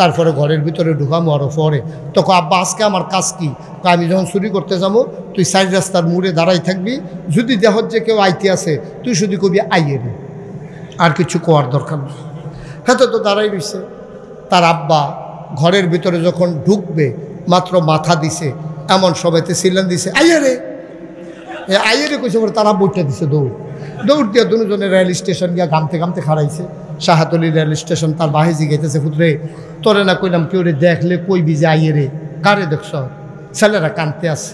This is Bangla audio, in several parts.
তারপরে ঘরের ভিতরে ঢুকামো আরো পরে। তখন আব্বা আজকে আমার কাজ কি? আমি যখন চুরি করতে যাবো তুই সাইড রাস্তার মোড়ে দাঁড়াই থাকবি, যদি দেখ যে কেউ আইতে আছে তুই শুধু কবি আইয়ে রে, আর কিছু কোয়ার দরকার নেই। হ্যাঁ তো দাঁড়াই রয়েছে। তার আব্বা ঘরের ভিতরে যখন ঢুকবে মাত্র মাথা দিছে, এমন সবাইতে সিলেন দিছে আইয়ে রে, আইয়ে রে কইছে। তারা বইটা দিছে দৌড় দিয়ে দুজনে রেল স্টেশন গিয়া ঘামতে ঘামতে খাড়াইছে। শাহাতলি রেল স্টেশন। তার বাহেজি গেতেছে, পুত্রে তোরে না কইলাম কেউ রে দেখলে কইবি যে আইয়ে রে, কারে দেখছ? ছেলেরা কানতে আছে,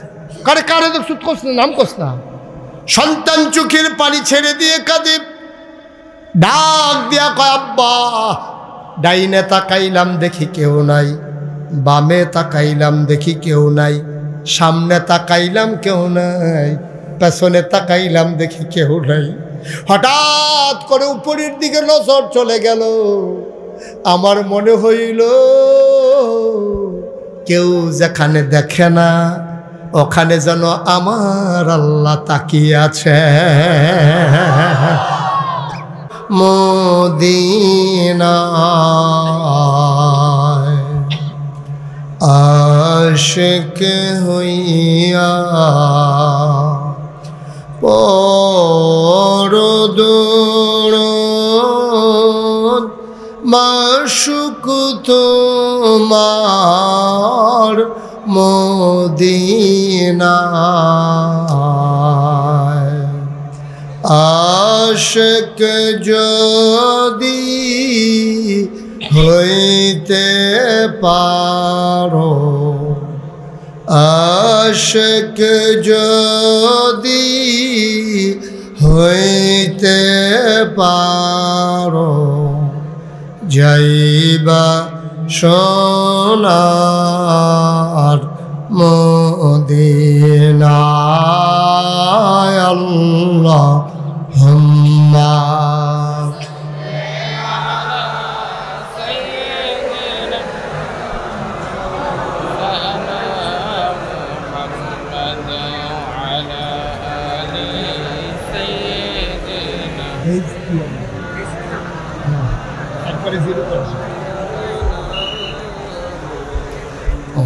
কারে দেখছ কস না, নাম কস না। সন্তান চোখের পানি ছেড়ে দিয়ে কাঁদে, ডাক দিয়া কয় আব্বা। ডাইনে তাকাইলাম দেখি কেউ নাই, বামে তাকাইলাম দেখি কেউ নাই, সামনে তাকাইলাম কেউ নাই, পেছনে তাকাইলাম দেখি কেউ নাই। হঠাৎ করে উপরের দিকে নজর চলে গেল, আমার মনে হইল কেউ যেখানে দেখে না ওখানে যেন আমার আল্লাহ তাকিয়ে আছে। মদিনায় আশিক হইয়া পরদৌড় মাশুক তোমার মদিনায়। আশিক যদি হইতে পারো, আশিক যদি হইতে পারো, যাইবা সোনার মদিনায়। আল্লাহুম্মা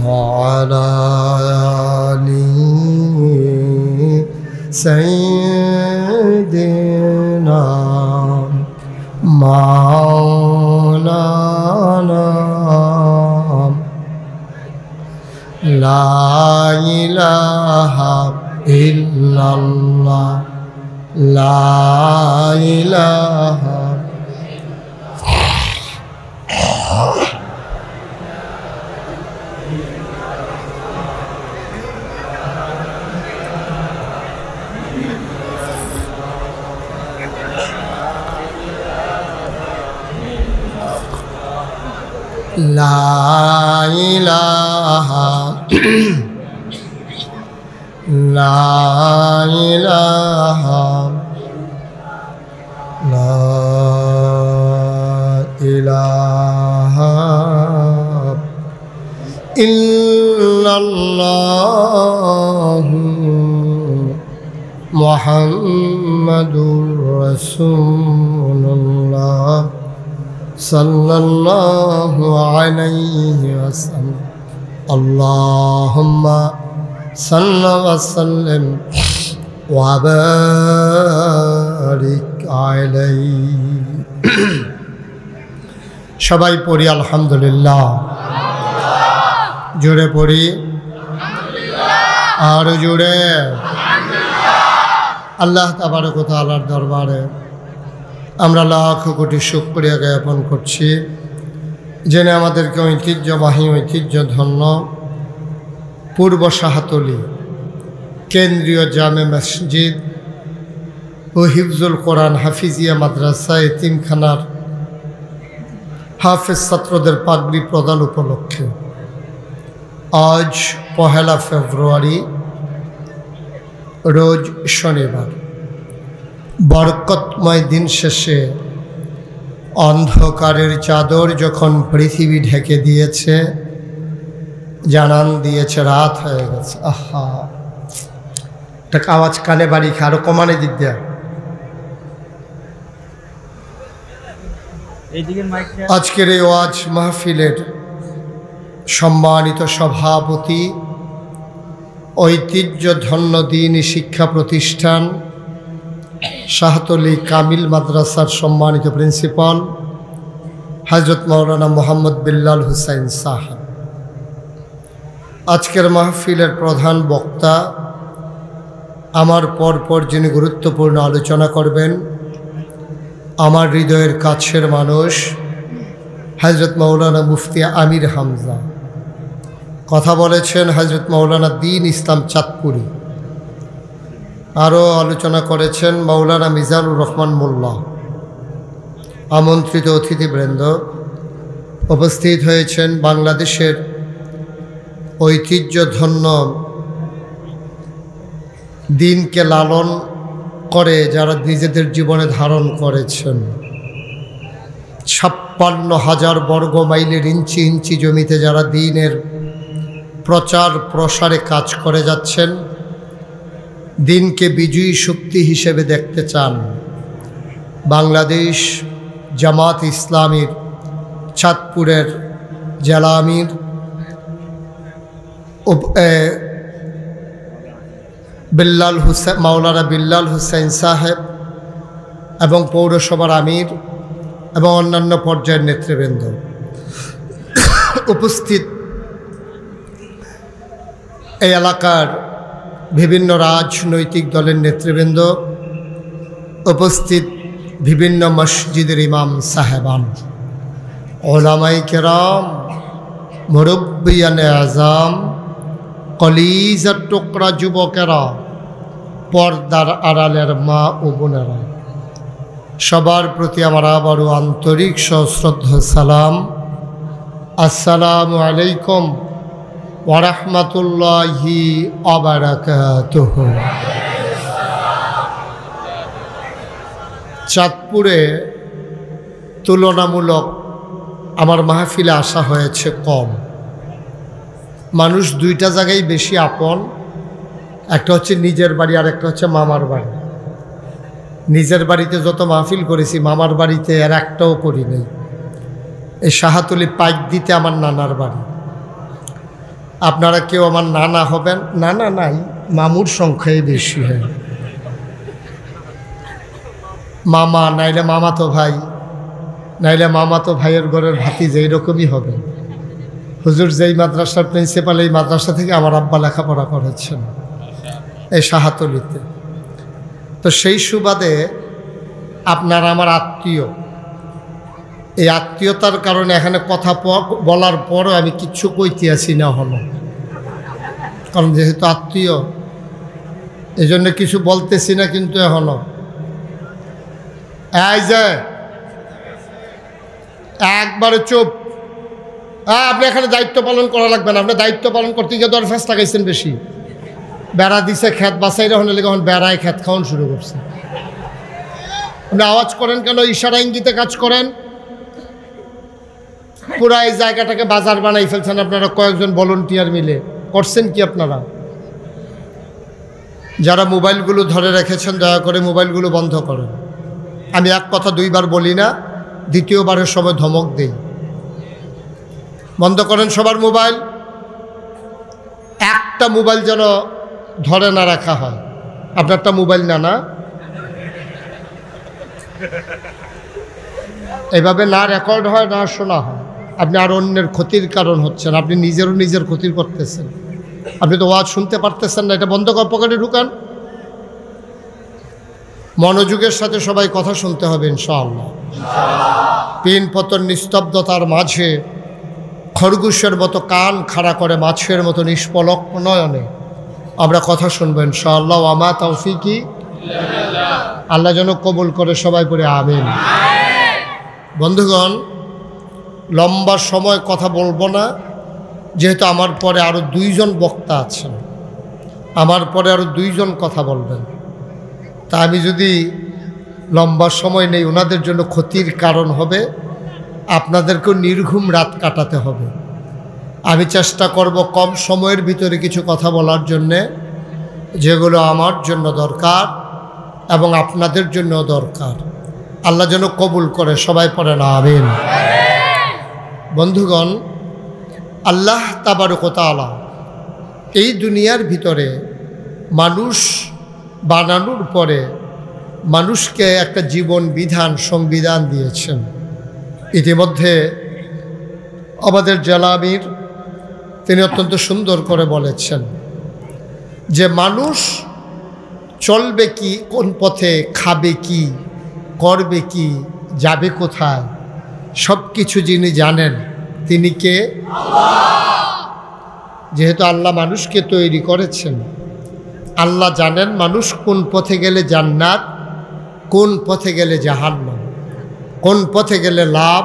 وعلى آل سيدنا مولانا لا إله إلا الله لا إله لا إله لا إله لا إله إلا الله محمد رسول الله صلى الله عليه وسلم اللهم صل وسلم وبارك عليه সবাই পড়ি আলহামদুলিল্লাহ, জোরে পড়ি আর জোরে। আল্লাহ তাবারক ওয়া তাআলার দরবারে আমরা লাখ কোটি শুকরিয়া জ্ঞাপন করছি, জেনে আমাদেরকে ঐতিহ্যবাহী ঐতিহ্যধন্য পূর্ব শাহতলী কেন্দ্রীয় জামে মসজিদ ও হিফজুল কোরআন হাফিজিয়া মাদ্রাসা এতিমখানার হাফেজ ছাত্রদের পাগড়ি প্রদান উপলক্ষে আজ 1 ফেব্রুয়ারি রোজ শনিবার বরকতময় দিন শেষে অন্ধকারের চাদর যখন পৃথিবী ঢেকে দিয়েছে, জানান দিয়েছে রাত হয়ে গেছে। আহা, একটা আওয়াজ কানে বাড়ি খা, আরো কমানে দিক দেয়া। আজকের এই ওয়াজ মাহফিলের সম্মানিত সভাপতি, ঐতিহ্যধন্য দ্বীনি শিক্ষা প্রতিষ্ঠান শাহতলী কামিল মাদ্রাসার সম্মানিত প্রিন্সিপাল হযরত মাওলানা মোহাম্মদ বিল্লাল হুসাইন সাহেব, আজকের মাহফিলের প্রধান বক্তা, আমার পরপর যিনি গুরুত্বপূর্ণ আলোচনা করবেন, আমার হৃদয়ের কাছের মানুষ হযরত মাওলানা মুফতি আমির হামজা। কথা বলেছেন হযরত মাওলানা দ্বীন ইসলাম চাঁদপুরি। আরও আলোচনা করেছেন মাওলানা মিজানুর রহমান মোল্লা। আমন্ত্রিত অতিথিবৃন্দ, উপস্থিত হয়েছেন বাংলাদেশের ঐতিহ্যধন্য দ্বীনকে লালন করে যারা নিজেদের জীবনে ধারণ করেছেন। 56,000 বর্গ মাইলের ইঞ্চি ইঞ্চি জমিতে যারা দ্বীনের প্রচার প্রসারে কাজ করে যাচ্ছেন, দ্বীনকে বিজয়ী শক্তি হিসেবে দেখতে চান। বাংলাদেশ জামাত ইসলামীর চাঁদপুরের জেলা আমির মাওলানা বিল্লাল হুসাইন সাহেব এবং পৌরসভার আমির এবং অন্যান্য পর্যায়ের নেতৃবৃন্দ, উপস্থিত এই এলাকার বিভিন্ন রাজনৈতিক দলের নেতৃবৃন্দ, উপস্থিত বিভিন্ন মসজিদের ইমাম সাহেবান, ওলামায়ে কেরাম, মুরব্বিয়ানে আযাম, কলিজার টুকরা যুবকেরা, পর্দার আড়ালের মা ও বোনেরা, সবার প্রতি আমার আবারও আন্তরিক সশ্রদ্ধ সালাম। আসসালামু আলাইকুম ওয়া রাহমাতুল্লাহি ওয়া বারাকাতুহু। চাঁদপুরে তুলনামূলক আমার মাহফিলে আসা হয়েছে কম। মানুষ দুইটা জায়গায় বেশি আপন, একটা হচ্ছে নিজের বাড়ি আর একটা হচ্ছে মামার বাড়ি। নিজের বাড়িতে যত মাহফিল করেছি, মামার বাড়িতে আর একটাও করি নেই। এই শাহতলী পাইক দিতে আমার নানার বাড়ি। আপনারা কেউ আমার নানা হবেন? নানা নাই, মামুর সংখ্যাই বেশি হয়। মামা নাইলে মামাতো ভাই, নাইলে মামাতো ভাইয়ের ঘরের ভাতিজা, এইরকমই হবে। হুজুর যেই মাদ্রাসার প্রিন্সিপাল, এই মাদ্রাসা থেকে আমার আব্বা লেখাপড়া করেছেন এই শাহতলীতে। তো সেই সুবাদে আপনারা আমার আত্মীয়। এই আত্মীয়তার কারণে এখানে কথা বলার পরও আমি কিচ্ছু কইতে আসি না হলো, কারণ যেহেতু আত্মীয় এই জন্য কিছু বলতেছি না। কিন্তু এখনো এই যে একবারে চুপ। আপনি এখানে দায়িত্ব পালন করা লাগবে না। আপনি দায়িত্ব পালন করতে গিয়ে দরফাস লাগাইছেন বেশি। বেড়া দিছে খেত বাসাইরা হলে এখন বেড়ায় খেত খাওয়ান শুরু করছে। আপনি আওয়াজ করেন কেন? ইশারা ইঙ্গিতে কাজ করেন। পুরা এই জায়গাটাকে বাজার বানাই ফেলছেন আপনারা কয়েকজন ভলান্টিয়ার মিলে। করছেন কি আপনারা? যারা মোবাইলগুলো ধরে রেখেছেন, দয়া করে মোবাইলগুলো বন্ধ করেন। আমি এক কথা দুইবার বলি না, দ্বিতীয়বারের সময় ধমক দেই। বন্ধ করেন সবার মোবাইল। একটা মোবাইল যেন ধরে না রাখা হয়। আপনারটা মোবাইল না, না এইভাবে না রেকর্ড হয়, না শোনা হয়। আপনি আর অন্যের ক্ষতির কারণ হচ্ছেন। আপনি নিজেরও নিজের ক্ষতির করতেছেন। আপনি তো ওয়াজ শুনতে পারতেছেন না। এটা বন্ধ করে পকেটে ঢুকান। মনোযোগের সাথে সবাই কথা শুনতে হবে ইনশাআল্লাহ। পিন পতন নিস্তব্ধতার মাঝে খরগোশের মতো কান খাড়া করে মাছের মতো নিষ্পলক নয়নে আমরা কথা শুনবো ইনশাআল্লাহ। আমা তৌফিকি আল্লাহ যেন কবুল করে, সবাই পড়ে আমিন। বন্ধুগণ, লম্বা সময় কথা বলবো না, যেহেতু আমার পরে আরও দুইজন বক্তা আছেন। আমার পরে আরও দুইজন কথা বলবেন। তা আমি যদি লম্বা সময় নেই, ওনাদের জন্য ক্ষতির কারণ হবে। আপনাদেরকেও নির্ঘুম রাত কাটাতে হবে। আমি চেষ্টা করব কম সময়ের ভিতরে কিছু কথা বলার জন্যে, যেগুলো আমার জন্য দরকার এবং আপনাদের জন্য দরকার। আল্লাহ যেন কবুল করে, সবাই পড়েন আমিন। বন্ধুগণ, আল্লাহ তাবারক ওয়া তাআলা এই দুনিয়ার ভিতরে মানুষ বানানোর পরে মানুষকে একটা জীবন বিধান সংবিধান দিয়েছেন। ইতিমধ্যে আমাদের জালামির তিনি অত্যন্ত সুন্দর করে বলেছেন যে মানুষ চলবে কি, কোন পথে, খাবে কি, করবে কি, যাবে কোথায়, সব কিছু যিনি জানেন তিনি কে? যেহেতু আল্লাহ মানুষকে তৈরি করেছেন, আল্লাহ জানেন মানুষ কোন পথে গেলে জান্নাত, কোন পথে গেলে জাহান্নাম, কোন পথে গেলে লাভ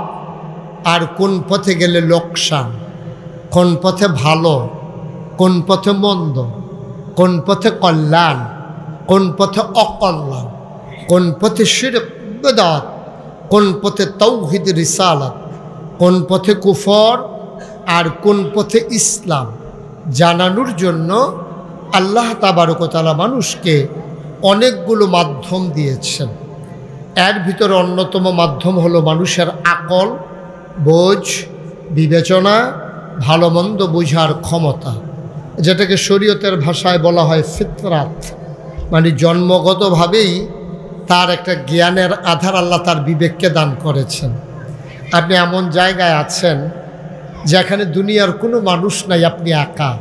আর কোন পথে গেলে লোকসান, কোন পথে ভালো, কোন পথে মন্দ, কোন পথে কল্যাণ, কোন পথে অকল্যাণ, কোন পথে শিরক বিদআত, কোন পথে তাওহীদ রিসালাত, কোন পথে কুফর আর কোন পথে ইসলাম জানানোর জন্য আল্লাহ তাবারক ওয়া তাআলা মানুষকে অনেকগুলো মাধ্যম দিয়েছেন। এর ভিতরে অন্যতম মাধ্যম হলো মানুষের আকল, বোঝ, বিবেচনা, ভালো মন্দ বোঝার ক্ষমতা, যেটাকে শরীয়তের ভাষায় বলা হয় ফিতরাত। মানে জন্মগতভাবেই তার একটা জ্ঞানের আধার আল্লাহ তার বিবেককে দান করেছেন। আপনি এমন জায়গায় আছেন যেখানে দুনিয়ার কোনো মানুষ নাই, আপনি একা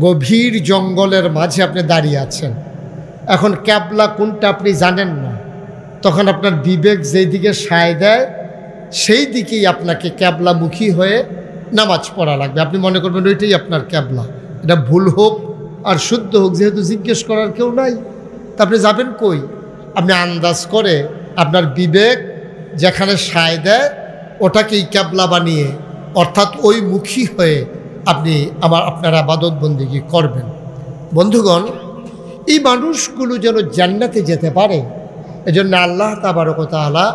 গভীর জঙ্গলের মাঝে আপনি দাঁড়িয়ে আছেন। এখন ক্যাবলা কোনটা আপনি জানেন না, তখন আপনার বিবেক যেই দিকে সায় দেয় সেই দিকেই আপনাকে ক্যাবলামুখী হয়ে নামাজ পড়া লাগবে। আপনি মনে করবেন ওইটাই আপনার ক্যাবলা। এটা ভুল হোক আর শুদ্ধ হোক, যেহেতু জিজ্ঞেস করার কেউ নাই, তা আপনি যাবেন কই? আপনি আন্দাজ করে আপনার বিবেক যেখানে সায় দেয় ওটাকেই ক্যাবলা বানিয়ে, অর্থাৎ ওই মুখী হয়ে আপনি আপনার ইবাদত বন্দেগী করবেন। বন্ধুগণ, এই মানুষগুলো যেন জান্নাতে যেতে পারে, এজন্য আল্লাহ তাবারক ওয়া তাআলা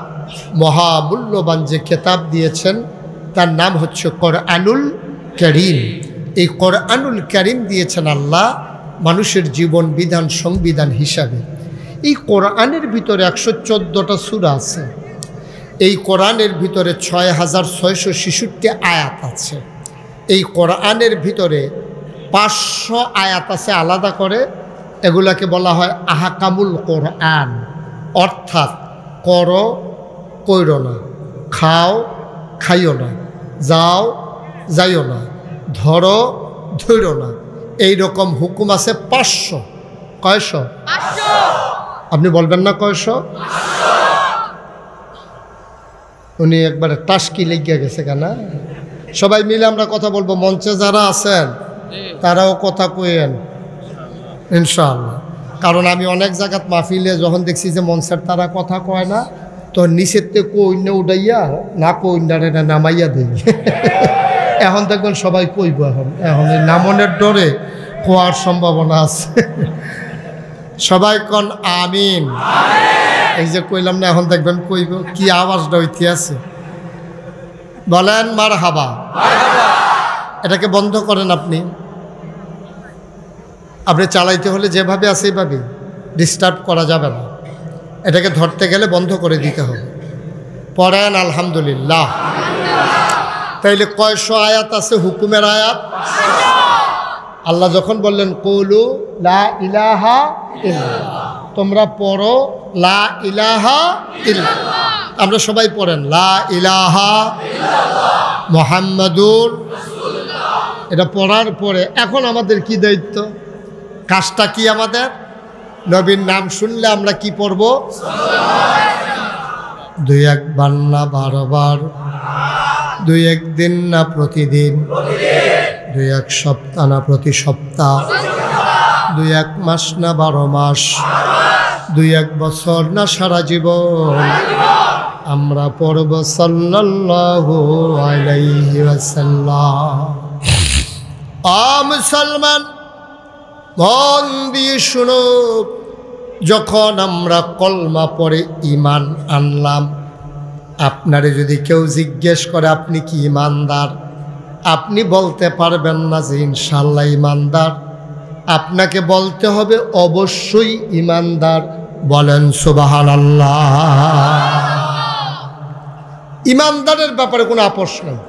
মহামূল্যবান যে কিতাব দিয়েছেন তার নাম হচ্ছে কোরআনুল কারীম। এই কোরআনুল কারীম দিয়েছেন আল্লাহ মানুষের জীবন বিধান সংবিধান হিসাবে। এই কোরআনের ভিতরে 114টা সূরা আছে। এই কোরআনের ভিতরে 6666 আয়াত আছে। এই কোরআনের ভিতরে 500 আয়াত আছে আলাদা করে, এগুলাকে বলা হয় আহকামুল কোরআন। অর্থাৎ করো, কইরো না, খাও, খাইও না, যাও, যাইও না, ধরো, ধইরো না, এই রকম হুকুম আছে 500। কয়শো? আপনি বলবেন না কয়শো? উনি একবারে টাস্কি লেগে গেছে কেন? সবাই মিলে আমরা কথা বলবো। মঞ্চে যারা আছেন তারাও কথা কইেন ইনশাআল্লাহ। কারণ আমি অনেক জায়গাত মাহফিলে যখন দেখছি যে মঞ্চের তারা কথা কয় না, তো নিচের থেকে কইনে উঠাইয়া না কইনারে না নামাইয়া দেই। এখন দেখবেন সবাই কইব। এখন এই নামনের ডরে কোয়ার সম্ভাবনা আছে। সবাই কন আমিন। এই যে কইলাম না, এখন দেখবেন কইব। কি আওয়াজটা হইতে আছে? বলেন মারহাবা। এটাকে বন্ধ করেন। আপনি চালাইতে হলে যেভাবে আছে এইভাবে, ডিস্টার্ব করা যাবে না। এটাকে ধরতে গেলে বন্ধ করে দিতে হবে। পড়েন আলহামদুলিল্লাহ। তাইলে কয়শো আয়াত আছে হুকুমের আয়াত? আল্লাহ যখন বললেন কৌলু লা ইলাহা ইল্লাল্লাহ, তোমরা পড়ো লা ইলাহা ইল্লাল্লাহ। আমরা সবাই পড়েন লা ইলাহা ইল্লাল্লাহ মুহাম্মাদুর রাসূলুল্লাহ। এটা পড়ার পরে এখন আমাদের কি দায়িত্ব, কাজটা কি আমাদের? নবীর নাম শুনলে আমরা কি পড়ব? দুই একবার না 12 বার, দুই একদিন না প্রতিদিন, দুই এক সপ্তাহ না প্রতি সপ্তাহ, দুই এক মাস না 12 মাস, দুই এক বছর না সারা জীবন আমরা পড়ব সাল্লাল্লাহু আলাইহি ওয়াসাল্লাম। মুসলমান মন দিয়ে শুনো, যখন আমরা কলমা পড়ে ঈমান আনলাম, আপনারে যদি কেউ জিজ্ঞেস করে আপনি কি ঈমানদার, আপনি বলতে পারবেন না যে ইনশাআল্লাহ ঈমানদার। আপনাকে বলতে হবে অবশ্যই ঈমানদার। বলেন সুবহানাল্লাহ। ইমানদারের ব্যাপারে কোনো আপোষ নেই,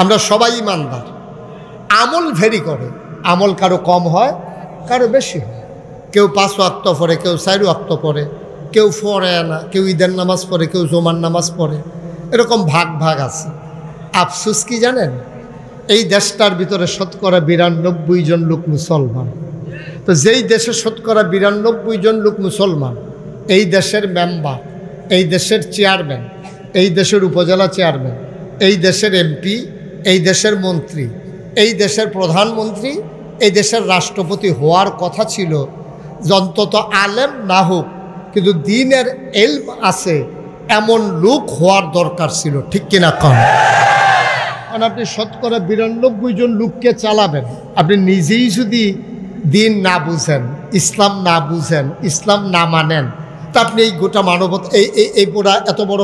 আমরা সবাই ইমানদার। আমল ভেরি করে, আমল কারো কম হয় কারো বেশি হয়। কেউ 5 ওয়াক্ত পড়ে, কেউ 4 ওয়াক্ত পড়ে, কেউ পড়ে না, কেউ ঈদের নামাজ পড়ে, কেউ জুমার নামাজ পড়ে, এরকম ভাগ ভাগ আছে। আফসোস কি জানেন, এই দেশটার ভিতরে শতকরা 92 জন লোক মুসলমান। তো যেই দেশে শতকরা 92 জন লোক মুসলমান, এই দেশের মেম্বার, এই দেশের চেয়ারম্যান, এই দেশের উপজেলা চেয়ারম্যান, এই দেশের এমপি, এই দেশের মন্ত্রী, এই দেশের প্রধানমন্ত্রী, এই দেশের রাষ্ট্রপতি হওয়ার কথা ছিল। অন্তত আলেম না হোক, কিন্তু দ্বীনের ইলম আছে এমন লোক হওয়ার দরকার ছিল, ঠিক কিনা কন? কারণ আপনি শতকরা 92 জন লোককে চালাবেন, আপনি নিজেই যদি দিন না বুঝেন, ইসলাম না বুঝেন, ইসলাম না মানেন, তা আপনি এই গোটা মানবতা, এই পুরা এত বড়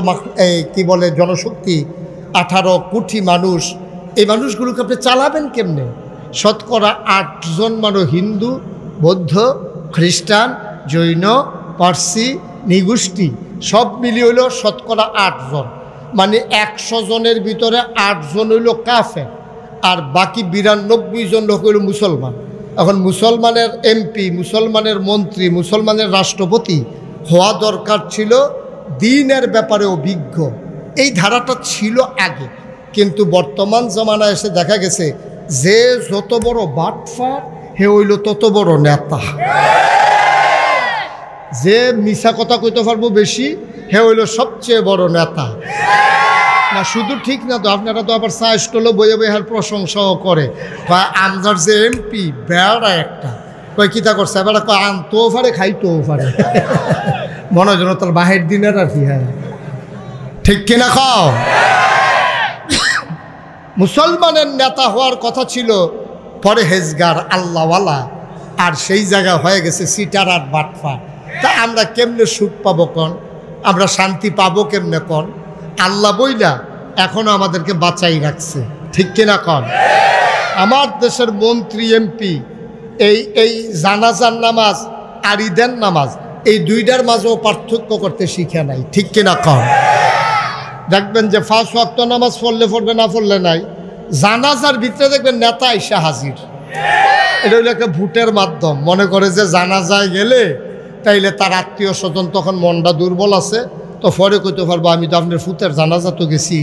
কি বলে জনশক্তি, 18 কোটি মানুষ, এই মানুষগুলোকে আপনি চালাবেন কেমনে? শতকরা 8 জন মানুষ হিন্দু, বৌদ্ধ, খ্রিস্টান, জৈন, পার্সি, নিগোষ্ঠী সব মিলিয়ে হইল শতকরা 8 জন। মানে 100 জনের ভিতরে 8 জন হইল কাফের, আর বাকি 92 জন লোক হইল মুসলমান। এখন মুসলমানের এমপি, মুসলমানের মন্ত্রী, মুসলমানের রাষ্ট্রপতি হওয়া দরকার ছিল দ্বীনের ব্যাপারে অভিজ্ঞ। এই ধারাটা ছিল আগে, কিন্তু বর্তমান জমানায় এসে দেখা গেছে যে যত বড় বাটফার হে হইল তত বড় নেতা, যে মিছা কথা কইতে পারবো বেশি হে হইল সবচেয়ে বড় নেতা। না শুধু ঠিক না তো, আপনারা তো আবার চা স্টলে বইয়ে বইয়ে প্রশংসাও করে, আমদার যে এমপি বেড়া একটা কয় কিতা করছে, বেড়া কয় আনতেও পারে খাইতেও পারে, মনে হয় যেন তার বাহির দিনের আর কি। হ্যাঁ ঠিক কিনা খাও? মুসলমানের নেতা হওয়ার কথা ছিল পরহেজগার, আল্লাহওয়ালা, আর সেই জায়গায় হয়ে গেছে সিটার আর বাটফার। তা আমরা কেমনে সুখ পাবো কন? আমরা শান্তি পাবো কেমনে কন? আল্লাহ বইলা এখনো আমাদেরকে বাঁচাই রাখছে, ঠিক কিনা কন? আমার দেশের মন্ত্রী, এমপি এই জানাজার নামাজ আর ঈদের নামাজ, এই দুইটার মাঝেও পার্থক্য করতে শিখে নাই, ঠিক কিনা কন? দেখবেন যে 5 ওয়াক্ত নামাজ পড়লে পড়বে, না পড়লে নাই। জানাজার ভিতরে দেখবেন নেতা আইসা হাজির। এটা হইলো একটা ভোটের মাধ্যম। মনে করে যে জানাজায় গেলে তাইলে তার আত্মীয় স্বজন তখন মনটা দুর্বল আছে, তো পরে কইতে পারবো আমি তো আপনার ফুতের জানাজা তো গেছি,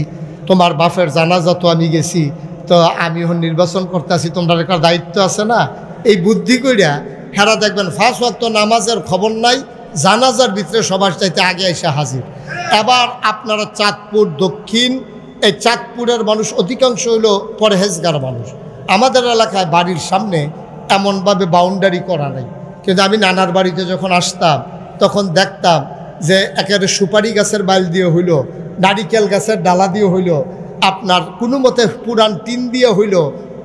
তোমার বাপের জানাজা তো আমি গেছি, তো আমি এখন নির্বাচন করতে আসি, তোমরা একটা দায়িত্ব আছে না। এই বুদ্ধি কইরা হেরা দেখবেন 5 ওয়াক্ত নামাজের খবর নাই, জানাজার ভিতরে সবার চাইতে আগে এসে হাজির। এবার আপনারা চাঁদপুর দক্ষিণ, এই চাঁদপুরের মানুষ অধিকাংশ হইল পরহেজগার মানুষ। আমাদের এলাকায় বাড়ির সামনে এমনভাবে বাউন্ডারি করা নাই, কিন্তু আমি নানার বাড়িতে যখন আসতাম তখন দেখতাম যে একেবারে সুপারি গাছের বাইল দিয়ে হইল, নারিকেল গাছের ডালা দিয়ে হইল, আপনার কোনো মতে পুরান টিন দিয়ে হইল,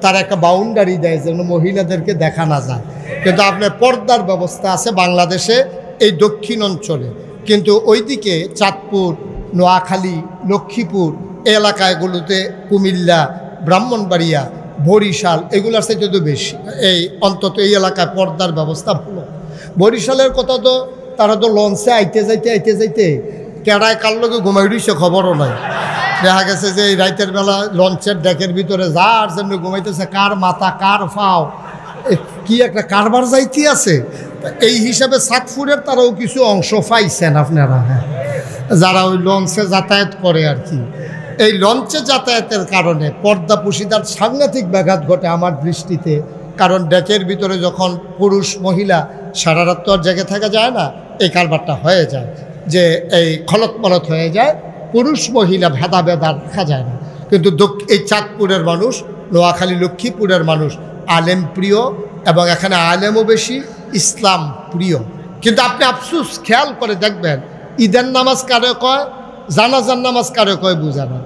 তার একটা বাউন্ডারি দেয় যেন মহিলাদেরকে দেখা না যায়। কিন্তু আপনার পর্দার ব্যবস্থা আছে বাংলাদেশে এই দক্ষিণ অঞ্চলে, কিন্তু ওইদিকে চাঁদপুর, নোয়াখালী, লক্ষ্মীপুর এলাকাগুলোতে, কুমিল্লা, ব্রাহ্মণবাড়িয়া, বরিশাল এগুলোর সাথে তো বেশি, এই অন্তত এই এলাকায় পর্দার ব্যবস্থা ভালো। বরিশালের কথা তো তারা তো লঞ্চে আইতে যাইতে কেড়ায় কার লোকে ঘুমাই দিচ্ছে খবরও নাই। দেখা গেছে যে এই রাইতের বেলা লঞ্চের ডেকের ভিতরে যার জন্য ঘুমাইতেছে, কার মাথা কার ফাও কি একটা কারবার যাইতে আছে। এই হিসাবে চাঁদপুরের তারাও কিছু অংশ পাইছেন আপনারা, হ্যাঁ, যারা ওই লঞ্চে যাতায়াত করে আর কি। এই লঞ্চে যাতায়াতের কারণে পর্দাপুশিদার সাংঘাতিক ব্যাঘাত ঘটে আমার দৃষ্টিতে। কারণ ডেকের ভিতরে যখন পুরুষ মহিলা সারা রাত তো আর জেগে থাকা যায় না, এই কারবারটা হয়ে যায় যে এই খলত মলত হয়ে যায়, পুরুষ মহিলা ভেদাভেদ রাখা যায় না। কিন্তু এই চাঁদপুরের মানুষ, নোয়াখালী, লক্ষ্মীপুরের মানুষ আলেম প্রিয়, এবং এখানে আলেমও বেশি, ইসলাম প্রিয়। কিন্তু আপনি আফসুস খেয়াল করে দেখবেন ঈদের নামাজ কারে কয়, জানাজার নামাজ কারে কয় বুঝা না।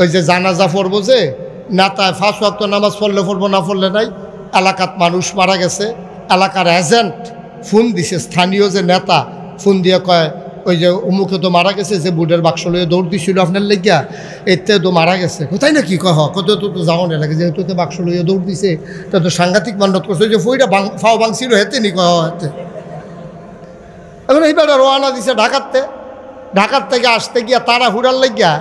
ওই যে জানাজা পড়বো যে নেতায় 5 ওয়াক্ত নামাজ পড়লে পড়বো, না পড়লে নাই। এলাকাত মানুষ মারা গেছে, এলাকার এজেন্ট ফোন দিছে, স্থানীয় যে নেতা ফোন দিয়ে কয় ওই যে অমুকে তো মারা গেছে, যে বুটের বাক্স লইয়ে দৌড় দিছিল আপনার লেগিয়া, এতে তো মারা গেছে। কোথায় না কি কয়, কত তো যাও না লাগে, যেহেতু তো বাক্স লইয়ে দৌড় দিছে, তা তো সাংঘাতিক মান্যত করছে, যে ফইটা ফাও ভাঙছিল হেতে নি কয় হেতে। এখন এইবার রওনা দিছে ঢাকার থেকে আসতে গিয়া তারা হুড়ার লাগিয়া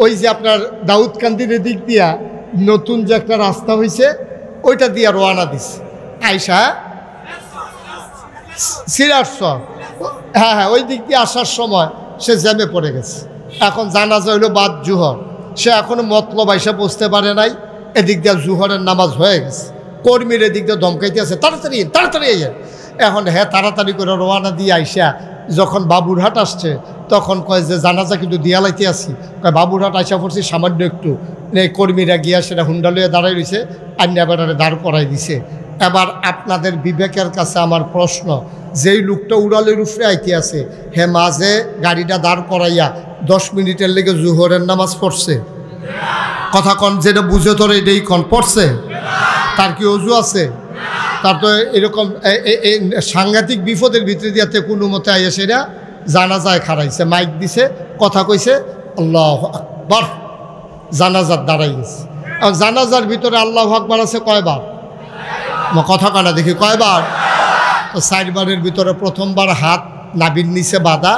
ওই যে আপনার দাউদকান্দির দিক দিয়া নতুন যে একটা রাস্তা হয়েছে ওইটা দিয়া রওনা দিছে আইসা সিরাটস, হ্যাঁ হ্যাঁ, ওই দিক দিয়ে আসার সময় সে জ্যামে পড়ে গেছে। এখন জানাজা হইল বাদ জুহর, সে এখনো মতলব আইসা বুঝতে পারে নাই, এদিক দিয়ে জুহরের নামাজ হয়ে গেছে। কর্মীর এদিক দিয়ে ধমকাইতে আছে তাড়াতাড়ি তাড়াতাড়ি আইয়েন। এখন হ্যাঁ তাড়াতাড়ি করে রওনা দিয়ে আইসা যখন বাবুরহাট আসছে তখন কয় যে জানাজা কিন্তু দিয়ালাইতে আসি, কয় বাবুরহাট আইসা পড়ছি সামান্য একটু, এই কর্মীরা গিয়া সেটা হুন্ডা লইয়া দাঁড়াই রয়েছে, আন্যা বেড়ারে দাঁড় করাই দিছে। এবার আপনাদের বিবেকের কাছে আমার প্রশ্ন, যেই লোকটা উড়ালের উপরে আইতে আছে হে মাঝে গাড়িটা দাঁড় করাইয়া 10 মিনিটের লেগে জুহরের নামাজ পড়ছে? কথা কন, যেটা বুঝে তোর এটাই কন পড়ছে? তার কি অজু আছে? তার তো এরকম সাংঘাতিক বিপদের ভিতরে দিয়াতে কোনো মতে আইয়া সেটা জানাজায় খাড়াইছে, মাইক দিছে, কথা কইছে আল্লাহু আকবার, জানাজার দাঁড়াই গেছে। আর জানাজার ভিতরে আল্লাহু আকবার আছে কয়বার? কথা কানা দেখি কয়বার? তো 4 বারের ভিতরে প্রথমবার হাত নাভির নিচে বাঁধা,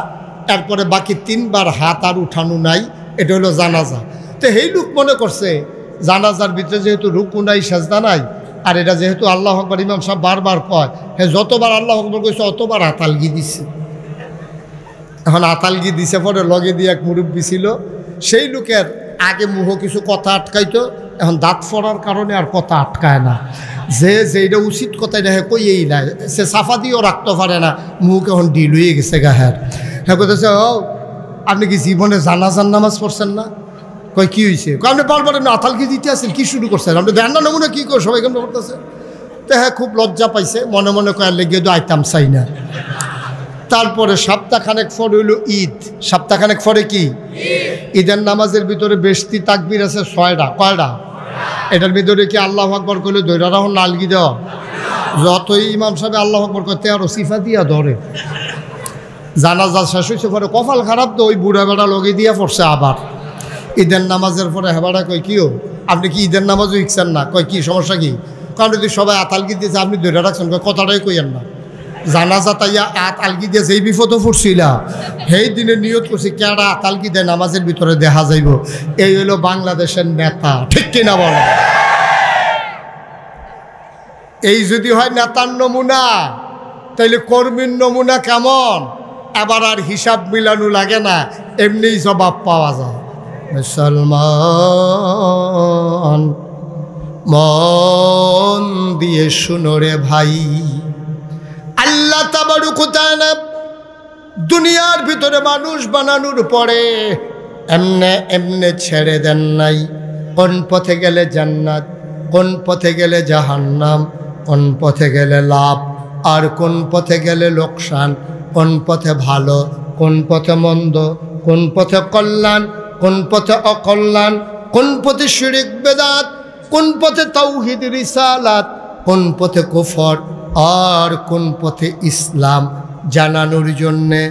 তারপরে বাকি 3 বার হাত আর উঠানো নাই, এটা হলো জানাজা। তো এই লোক মনে করছে জানাজার ভিতরে যেহেতু রুকু নাই সেজদা নাই, আর এটা যেহেতু আল্লাহু আকবার ইমাম সাহেব বারবার কয়, হ্যাঁ যতবার আল্লাহু আকবার কইছে অতবার আতালগি দিছে। এখন আতালগি দিছে পরে লগে দিয়ে এক মুরব্বী ছিল, সেই লোকের আগে মুহ কিছু কথা আটকাইতো, এখন দাঁত ফোড়ার কারণে আর কথা আটকায় না, যে যেটা উচিত কথা এটা হ্যাঁ কইয়েই না, সে সাফা দিয়েও রাখতে পারে না, মুখ এখন ডিল হয়ে গেছে গাহের। হ্যাঁ কইতেছে ও আপনি কি জীবনে জানাজার নামাজ পড়ছেন না? কয় কী হয়েছে? আপনি বারবার আপনি আতালগি দিতে আসেন, কী শুরু করছেন আপনি? দেন না নমুনা কী করে সবাই কেমন করতেছে? তো হ্যাঁ খুব লজ্জা পাইছে, মনে মনে কয়ার লেগে তো আইতাম চাই না। তারপরে সপ্তাহখানেক পরে হইল ঈদ। সপ্তাহখানেক পরে কি? ঈদের নামাজের ভিতরে বেশতি তাকবীর আছে 6টা। কয়টা? এটার ভিতরে কি আল্লাহু আকবার কইলে দৈরা রাহন নালগি দেওয়া? যতই ইমাম সাহেব আল্লাহু আকবার করতে আরো সিফা দিয়া ধরে। জানাজা শেষ হয়েছে পরে কপাল খারাপ তো ওই বুড়া বেড়া লগে দিয়া পড়ছে আবার ঈদের নামাজের পরে। হেবাড়া কয় কিও আপনি কি ঈদের নামাজও ইচ্ছেন না? কয় কি সমস্যা কি? কারণ যদি সবাই আতালগি দিয়েছে আপনি ধরে রাখছেন, কথাটাই কইয়েন না। জানাজা তাইয়া আলগি দিয়ে যেই বিপদও পড়ছিলা সেই দিনে নিয়ত করছি কেডা আতালগি দেয় নামাজের ভিতরে দেখা যাইব। এই হলো বাংলাদেশের নেতা, ঠিক কিনা বলে? এই যদি হয় নেতার নমুনা, তাইলে কর্মীর নমুনা কেমন? এবার আর হিসাব মিলানো লাগে না, এমনিই জবাব পাওয়া যায়। মুসলমান মন দিয়ে শুনো রে ভাই, আল্লাহ তাবারক ওয়া তাআলা দুনিয়ার ভিতরে মানুষ বানানোর পরে এমনে এমনে ছেড়ে দেন নাই। কোন পথে গেলে জান্নাত, কোন পথে গেলে জাহান্নাম, কোন পথে গেলে লাভ আর কোন পথে গেলে লোকসান, কোন পথে ভালো কোন পথে মন্দ, কোন পথে কল্যাণ কোন পথে অকল্যাণ, কোন পথে শিরক বেদাত, কোন পথে তাওহীদ রিসালাত, কোন পথে কুফর আর কোন পথে ইসলাম জানানোর জন্যে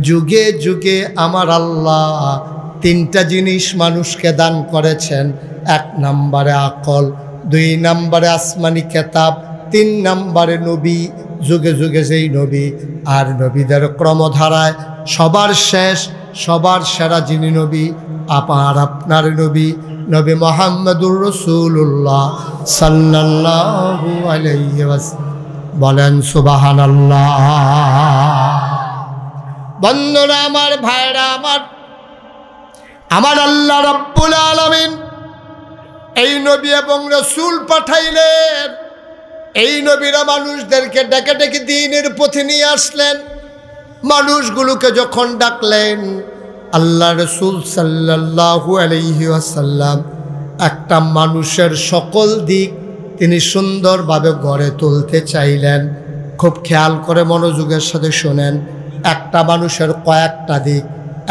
যুগে যুগে আমার আল্লাহ 3টা জিনিস মানুষকে দান করেছেন। 1 নম্বরে আকল, 2 নম্বরে আসমানি কেতাব, 3 নম্বরে নবী। যুগে যুগে যেই নবী আর নবীদের ক্রমধারায় সবার শেষ সবার সেরা যিনি নবী আপনার নবী, নবী মুহাম্মদুর রাসূলুল্লাহ সাল্লাল্লাহু আলাইহি ওয়াসাল্লাম। বলেন সুবহানাল্লাহ। বন্ধুরা আমার, ভাইরা আমার আল্লাহ রাব্বুল আলামিন এই নবী এবং রাসূল পাঠাইলেন। এই নবীরা মানুষদেরকে ডেকে ডেকে দ্বীনের পথে নিয়ে আসলেন। মানুষগুলোকে যখন ডাকলেন, আল্লাহ রাসূল সাল্লাল্লাহু আলাইহি ওয়াসাল্লাম একটা মানুষের সকল দিক তিনি সুন্দরভাবে গড়ে তুলতে চাইলেন। খুব খেয়াল করে মনোযোগের সাথে শোনেন। একটা মানুষের কয়েকটা দিক।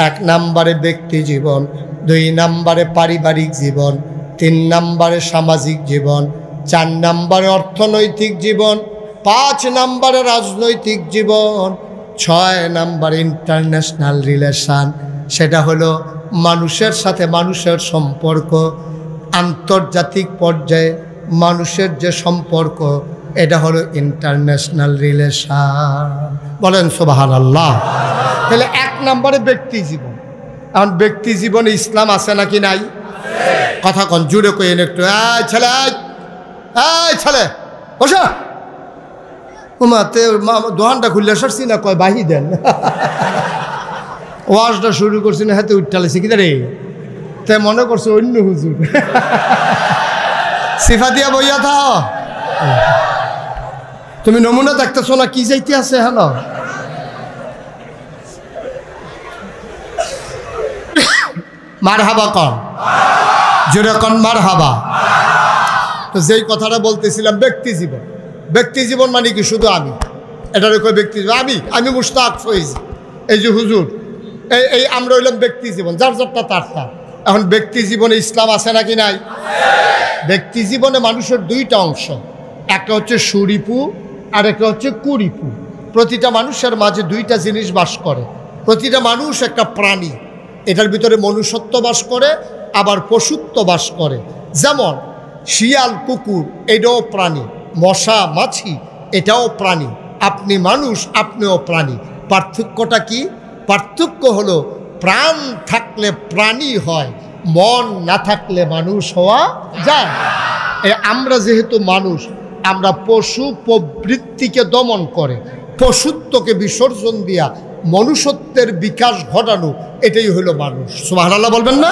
1 নম্বরে ব্যক্তি জীবন, 2 নম্বরে পারিবারিক জীবন, 3 নম্বরে সামাজিক জীবন, 4 নম্বরে অর্থনৈতিক জীবন, 5 নম্বরে রাজনৈতিক জীবন, 6 নম্বরে ইন্টারন্যাশনাল রিলেশন। সেটা হলো মানুষের সাথে মানুষের সম্পর্ক, আন্তর্জাতিক পর্যায়ে মানুষের যে সম্পর্ক, এটা হলো ইন্টারন্যাশনাল রিলেশন। বলেন সুবহানাল্লাহ। তাহলে 1 নম্বরে ব্যক্তি জীবন। এখন ব্যক্তি জীবনে ইসলাম আছে নাকি নাই? কথা কন জুড়ে কইন একটু। ছেলে ছেলে বসা, ওমাতে দোকানটা খুললে সারছি না, কয় বাহি দেন। ওয়াজটা শুরু করছি না, হাতে উঠটালেছি কি রে, তাই মনে করছে অন্য হুজুর। সিফা দিয়া বইয়া থাও, তুমি নমুনা দেখতেছো না কি যাইতে আছে? হ্যালো, মার হাবা কন, জোরে কন মার হাবা। তো যেই কথাটা বলতেছিলাম, ব্যক্তি জীবন। ব্যক্তি জীবন মানে কি শুধু আমি? এটার কই ব্যক্তি জীবন? আমি মুশতাক ফয়েজ, এই যে হুজুর, এই আমরা হইলাম ব্যক্তি জীবন, যার যারটা তারটা। এখন ব্যক্তি জীবনে ইসলাম আছে নাকি নাই? ব্যক্তি জীবনে মানুষের দুইটা অংশ, একটা হচ্ছে সুরিপু আর একটা হচ্ছে কুরিপু। প্রতিটা মানুষের মাঝে দুইটা জিনিস বাস করে। প্রতিটা মানুষ একটা প্রাণী, এটার ভিতরে মনুষ্যত্ব বাস করে, আবার পশুত্ব বাস করে। যেমন শিয়াল কুকুর এটাও প্রাণী, মশা মাছি এটাও প্রাণী, আপনি মানুষ আপনিও প্রাণী। পার্থক্যটা কি? পার্থক্য হলো প্রাণ থাকলে প্রাণী হয়, মন না থাকলে মানুষ হওয়া যায়। আমরা যেহেতু মানুষ, আমরা পশু প্রবৃত্তিকে দমন করে পশুত্বকে বিসর্জন দিয়া মনুষ্যত্বের বিকাশ ঘটানো, এটাই হলো মানুষ। সুবহানাল্লাহ বলবেন না?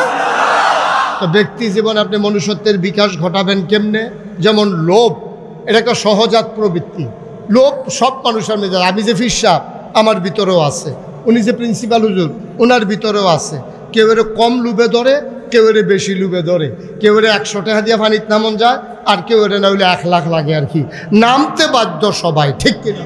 তো ব্যক্তি জীবনে আপনি মনুষ্যত্বের বিকাশ ঘটাবেন কেমনে? যেমন লোভ, এটা একটা সহজাত প্রবৃত্তি। লোভ সব মানুষের মধ্যে। আমি যে ফিরসাব, আমার ভিতরেও আছে। উনি যে প্রিন্সিপাল হুজুর, ওনার ভিতরেও আছে। কেউ এর কম লুবে ধরে, কেউ এর বেশি লুবে ধরে, কেউ এর 100 টাকা দিয়ে পানিত নামন যায়, আর কেউ এর না হইলে 1 লাখ লাগে আর কি, নামতে বাধ্য সবাই, ঠিক কিনা?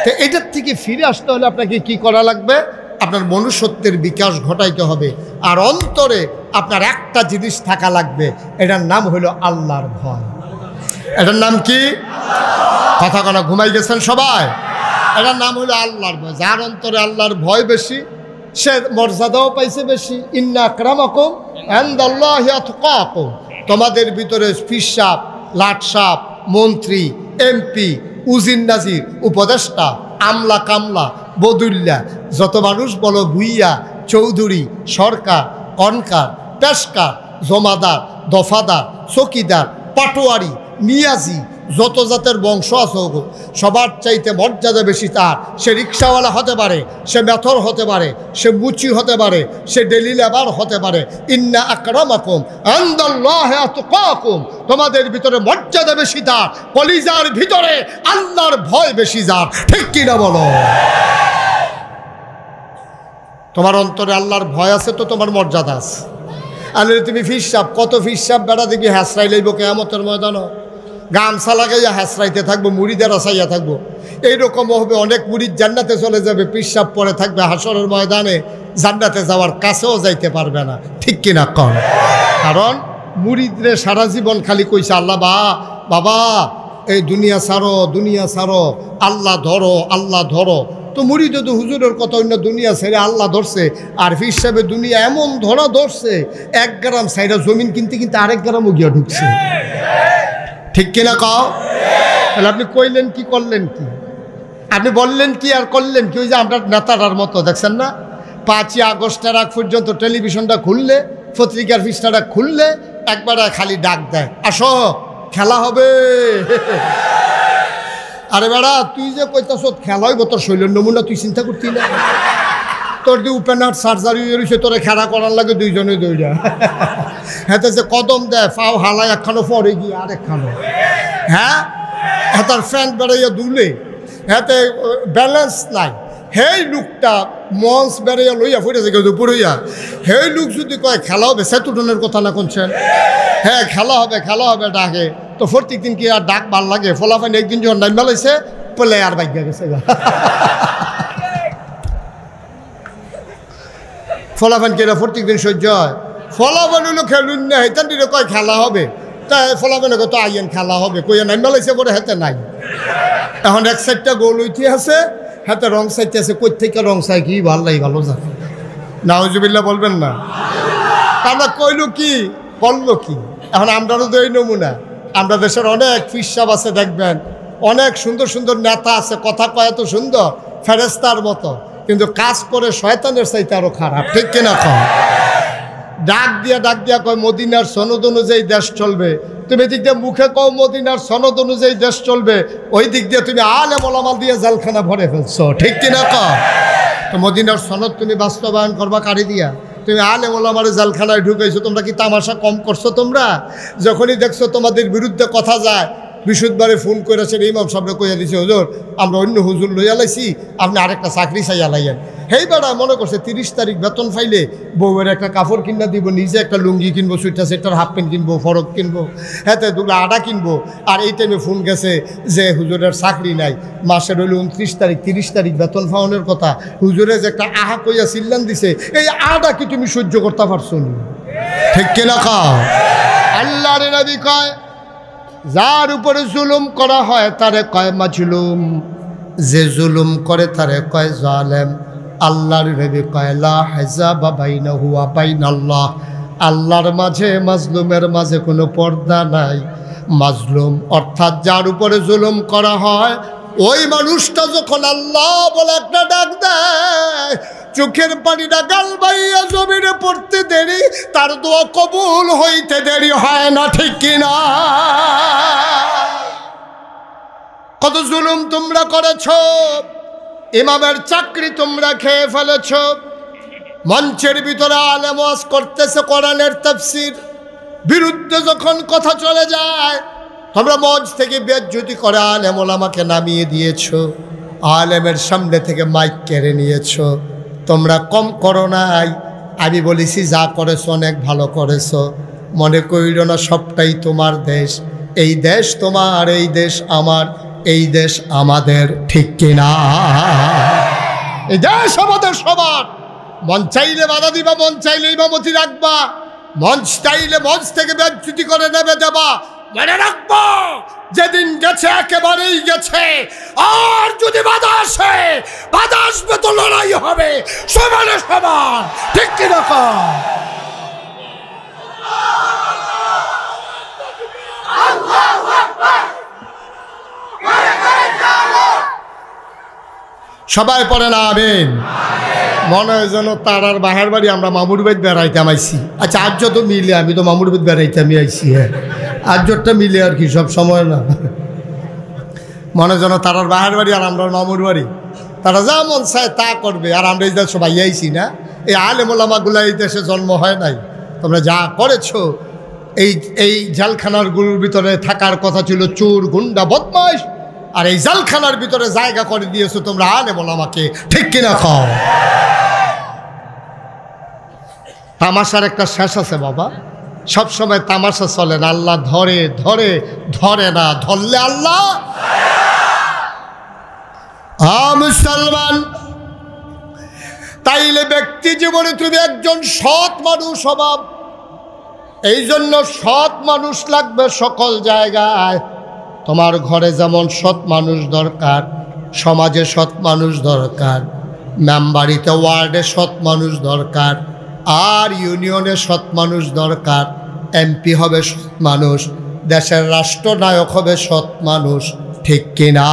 তো এটার থেকে ফিরে আসতে হলে আপনাকে কি করা লাগবে? আপনার মনুষ্যত্বের বিকাশ ঘটাইতে হবে। আর অন্তরে আপনার একটা জিনিস থাকা লাগবে, এটার নাম হলো আল্লাহর ভয়। এটার নাম কি? কথা কনা ঘুমাই গেছেন সবাই? এটার নাম হলো আল্লাহর ভয়। যার অন্তরে আল্লাহর ভয় বেশি, সে মর্যাদাও পাইছে বেশি। ইন্না আকরামাকুম ইনদাল্লাহি আতকাকুম। তোমাদের ভিতরে পীর সাহেব, লাট সাহেব, মন্ত্রী, এমপি, উজির নাজির, উপদেষ্টা, আমলা কামলা, বদুল্লা, যত মানুষ বলো, ভুইয়া, চৌধুরী, সরকার, কনকার, পেশকার, জমাদার, দফাদার, চকিদার, পাটোয়ারি, নিয়াজি, যত জাতের বংশ আছে সবার চাইতে মর্যাদা বেশি তার। সে রিক্সাওয়ালা হতে পারে, সে মেথর হতে পারে, সে মুচি হতে পারে, সে ডেলি লেবার হতে পারে। ইন্না আকরামাকুম ইনদাল্লাহি আতকাকুম। তোমাদের ভিতরে মর্যাদা বেশি তার, কলিজার ভিতরে আল্লাহর ভয় বেশি যার, ঠিক কিনা বলো? তোমার অন্তরে আল্লাহর ভয় আছে তো তোমার মর্যাদা আছে। আর তুমি ফিরসাব, কত ফিরসাব বেড়া দেখবি হাসরাই লইব কিয়ামতের ময়দানে, গামছা লাগাইয়া হাসরাইতে থাকবো, মুড়িদের আসাইয়া থাকবো। এইরকম হবে, অনেক মুড়িদ জান্নাতে চলে যাবে, পিসাব পরে থাকবে হাসরের ময়দানে, জান্নাতে যাওয়ার কাছেও যাইতে পারবে না, ঠিক কিনা কন? কারণ মুড়িদরে সারা জীবন খালি কইছে আল্লাহ বাবা এই দুনিয়া ছাড়ো, দুনিয়া ছাড়ো, আল্লাহ ধরো, আল্লাহ ধরো। তো মুড়িদে তো হুজুরের কথা অন্য দুনিয়া ছেড়ে আল্লাহ ধরছে, আর ফির সাহেবে দুনিয়া এমন ধরা ধরছে, 1 গ্রাম সাইডা জমিন কিনতে কিনতে আরেক গ্রামও গিয়া ঢুকছে, ঠিক কিনা কও? তাহলে আপনি কইলেন কি, করলেন কি? আপনি বললেন কি আর করলেন কি? ওই যে আমরা নেতাটার মতো, দেখছেন না, 5ই আগস্টের আগ পর্যন্ত টেলিভিশনটা খুললে, পত্রিকার পৃষ্ঠাটা খুললে একবার খালি ডাক দেয়, আসো খেলা হবে। আরে বেড়া, তুই যে কইতাছ খেলা হইব, তোর শৈলের নমুনা তুই চিন্তা করতি না? তোর যে ওপেন হার্ট সার্জারি হয়েছে, তোরে খেলা করার লাগে দুইজনে দৌড়া। হেতে যে কদম দেয়, পাও হালায় একখানো পরে গিয়ে আরেকখানো, হ্যাঁ হেতার ফ্যান বেড়াইয়া দুলে, হেতে ব্যালেন্স নাই। হেই লোকটা মঞ্চ বেড়াইয়া লইয়া ফুটেছে কেউ পুরইয়া, হেই লোক যদি কয় খেলা হবে, সেতুটনের কথা না কোনছেন? হ্যাঁ খেলা হবে ডাকে, তো প্রত্যেক দিন কি আর ডাক ভাল লাগে? ফলাফান একদিন যখন নাম বেলাইছে পলে আর বাইক গেছে, ফলাফান কেরা প্রত্যেক দিন সহ্য হয়? ফলাফান হলো খেলুন না, হেতান দিলে কয় খেলা হবে, তাই ফলাফানে কত আইয়েন খেলা হবে, কইয়া নাম বেলাইছে পরে হেতে নাই। এখন এক সাইডটা গোল উঠে আছে, হাতে রং সাইতে আছে, কই থেকে রং চাই কি ভাল লাগে, ভালো জানে নাউজুবিল্লাহ বলবেন না? আমরা কইলো কি বললো কি? এখন আমরাও তো এই নমুনা। আমরা দেশের অনেক ফিরসাব আছে দেখবেন, অনেক সুন্দর সুন্দর নেতা আছে, কথা কয় এত সুন্দর ফেরেস্তার মতো, কিন্তু কাজ করে শয়তানের চাইতে আরো খারাপ, ঠিক কিনা কও? ডাক দিয়া কয় মদিনার সনদ অনুযায়ী দেশ চলবে, তুমি এদিক দিয়ে মুখে কও মদিনার সনদ অনুযায়ী দেশ চলবে, ওই দিক দিয়ে তুমি আলেম ওলামা দিয়ে জালখানা ভরে ফেলছো, ঠিক কিনা কও? তো মদিনার সনদ তুমি বাস্তবায়ন করবা কারি দিয়া? তুমি আলেম ওলামারে জালখানায় ঢুকেছো, তোমরা কি তামাশা কম করছো? তোমরা যখনই দেখছো তোমাদের বিরুদ্ধে কথা যায়, বিশুদ্ধবারে ফোন করেছেন ইমাম সাহেবরে কইয়া দিছে, হুজুর আমরা অন্য হুজুর লইয়া লাইছি, আপনি আরেকটা চাকরি চাইয়া লাইয়েন। হেই বেড়া মনে করছে 30 তারিখ বেতন পাইলে বউয়ের একটা কাপড় কিনা দিব, নিজে একটা লুঙ্গি কিনবো, সুইটার সেটার হাফ প্যান্ট কিনবো, ফরক কিনবো, হ্যাঁ দুগুলো আটা কিনবো। আর এই টাইমে ফোন গেছে যে হুজুরের চাকরি নাই, মাসের হইল 29 তারিখ, 30 তারিখ বেতন পাওয়ানোর কথা, হুজুরে যে একটা আহা কইয়া চিল্লান দিছে, এই আটা কি তুমি সহ্য করতে পারছো নি? ঠিক কিনা খাও? আল্লাহর নবী কয় যার উপরে জুলুম করা হয় তারে কয় মাজলুম, যে জুলুম করে তারে কয় জালেম। আল্লাহর নবী কয় লা হিজাবা বাইনাহু ওয়া বাইনাল্লাহ, আল্লাহর মাঝে মাজলুমের মাঝে কোনো পর্দা নাই। মাজলুম অর্থাৎ যার উপরে জুলুম করা হয়, ওই মানুষটা যখন আল্লাহ বলে একটা ডাক দেয়, চোখের পানিটা গাল বাইয়া জমিনে পড়তে দেরি, তার দোয়া কবুল হইতে দেরি হয় না, ঠিক কিনা? কত জুলুম তোমরা করেছ, ইমামের চাকরি তোমরা খেয়ে ফেলেছ, মঞ্চের ভিতরে আলেম ওয়াজ করতেছে কোরআনের তাফসীর, বিরুদ্ধে যখন কথা চলে যায় তোমরা মঞ্চ থেকে বেজ্জতি করে আলেম ওলামাকে নামিয়ে দিয়েছ, আলেমের সামনে থেকে মাইক কেড়ে নিয়েছ। তোমরা কম করো নাই, আমি বলেছি যা করেছো অনেক ভালো করেছো। মনে করিল না সবটাই তোমার দেশ, এই দেশ তোমার, এই দেশ আমার, এই দেশ আমাদের, ঠিক কিনা? এই দেশ আমাদের সবার। মন চাইলে বাধা দিবা, মন চাইলে ইমামতি রাখবা, মঞ্চ চাইলে মঞ্চ থেকে বেজ্জতি করে নেবে দেবা। মনে রাখবো যেদিন গেছে একেবারেই গেছে, আর যদি বাধা আসে, বাধা আসবে তো লড়াই হবে সমানে সমান, ঠিক কিনা? সবাই পড়ে না আমিন। মনে হয় যেন তারার বাহার বাড়ি আমরা মামুর বাড়ি বেড়াইতাম আইসি। আচ্ছা আর্য তো মিলে, আমি তো মামুর বাড়ি বেড়াইতামই আইসি। হ্যাঁ আর্যটা মিলে আর কি, সব সময় না। মনে যেন তারার বাহার বাড়ি আর আমরা মামুর বাড়ি, তারা যা মন চায় তা করবে, আর আমরা এই দেশ সবাই আইসি না। এই আলেম ওলামাগুলা এই দেশে জন্ম হয় নাই। তোমরা যা করেছো, এই জেলখানারগুলোর ভিতরে থাকার কথা ছিল চোর, গুন্ডা, বদমাইশ, আর এই জেলখানার ভিতরে জায়গা করে দিয়েছো তোমরা আলেম ওলামাকে, ঠিক কিনা খাও? তামাশার একটা শেষ আছে বাবা, সবসময় তামাশা চলে না। আল্লাহ ধরে ধরে ধরে না, ধরলে আল্লাহ। মুসলমান, তাইলে ব্যক্তি জীবনে তুমি একজন সৎ মানুষ হবা। এই জন্য সৎ মানুষ লাগবে সকল জায়গায়। তোমার ঘরে যেমন সৎ মানুষ দরকার, সমাজে সৎ মানুষ দরকার, মেম্বারিতে ওয়ার্ডে সৎ মানুষ দরকার, আর ইউনিয়নে সৎ মানুষ দরকার, এমপি হবে সৎ মানুষ, দেশের রাষ্ট্রনায়ক হবে সৎ মানুষ, ঠিক কিনা?